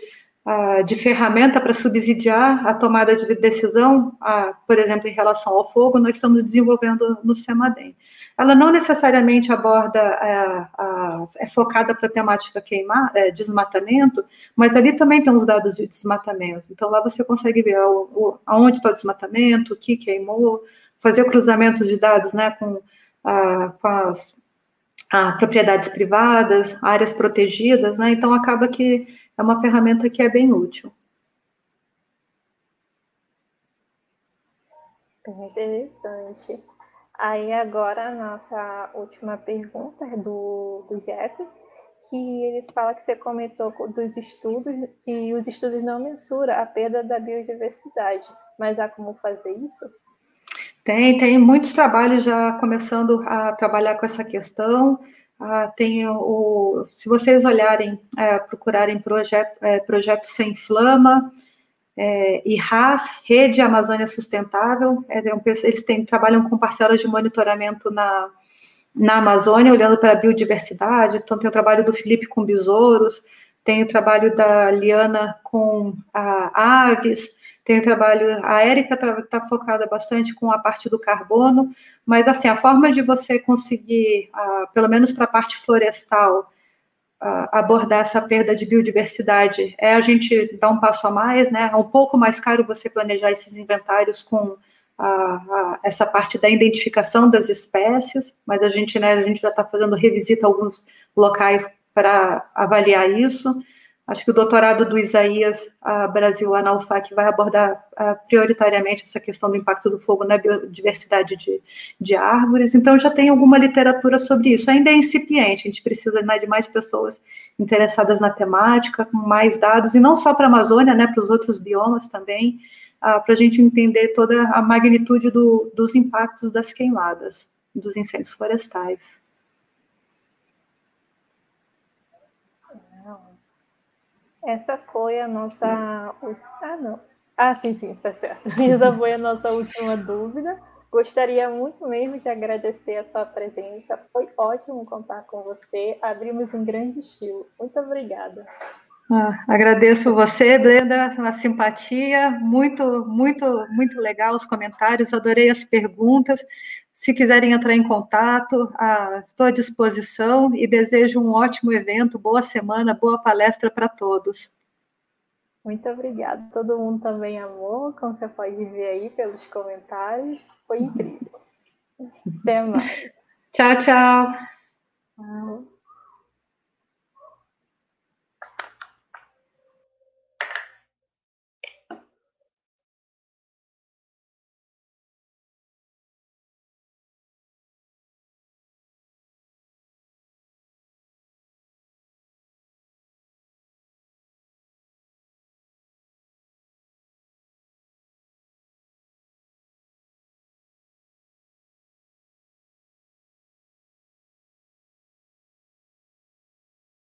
ferramenta para subsidiar a tomada de decisão, por exemplo, em relação ao fogo, nós estamos desenvolvendo no SEMADEM. Ela não necessariamente aborda, é focada para a temática desmatamento, mas ali também tem os dados de desmatamento. Então, lá você consegue ver aonde está o desmatamento, o que queimou, fazer cruzamentos de dados, né, com as propriedades privadas, áreas protegidas, né? Então, acaba que é uma ferramenta que é bem útil. Interessante. Aí, agora, a nossa última pergunta é do Jeff, que ele fala que você comentou dos estudos, que os estudos não mensuram a perda da biodiversidade, mas há como fazer isso? Tem muitos trabalhos já começando a trabalhar com essa questão. Se vocês olharem, procurarem projeto Sem Flama, e RAS, Rede Amazônia Sustentável, eles trabalham com parcelas de monitoramento na Amazônia, olhando para a biodiversidade. Então, tem o trabalho do Felipe com besouros, tem o trabalho da Liana com aves, tem trabalho, a Érica está focada bastante com a parte do carbono, mas assim, a forma de você conseguir, pelo menos para a parte florestal, abordar essa perda de biodiversidade é a gente dar um passo a mais, né? É um pouco mais caro você planejar esses inventários com essa parte da identificação das espécies, mas a gente já está fazendo revisita a alguns locais para avaliar isso. Acho que o doutorado do Isaías Brasil lá na UFAC vai abordar prioritariamente essa questão do impacto do fogo na biodiversidade de árvores, então já tem alguma literatura sobre isso. Ainda é incipiente, a gente precisa, né, de mais pessoas interessadas na temática, com mais dados, e não só para a Amazônia, né, para os outros biomas também, para a gente entender toda a magnitude dos impactos das queimadas, dos incêndios florestais. Essa foi a nossa... sim, está certo. Essa foi a nossa última dúvida. Gostaria muito mesmo de agradecer a sua presença. Foi ótimo contar com você. Abrimos um grande estilo. Muito obrigada. Agradeço você, Brenda, a simpatia. Muito, muito, muito legal os comentários. Adorei as perguntas. Se quiserem entrar em contato, estou à disposição e desejo um ótimo evento, boa semana, boa palestra para todos. Muito obrigada. Todo mundo também amou, como você pode ver aí pelos comentários. Foi incrível. Até mais. Tchau, tchau. Tchau.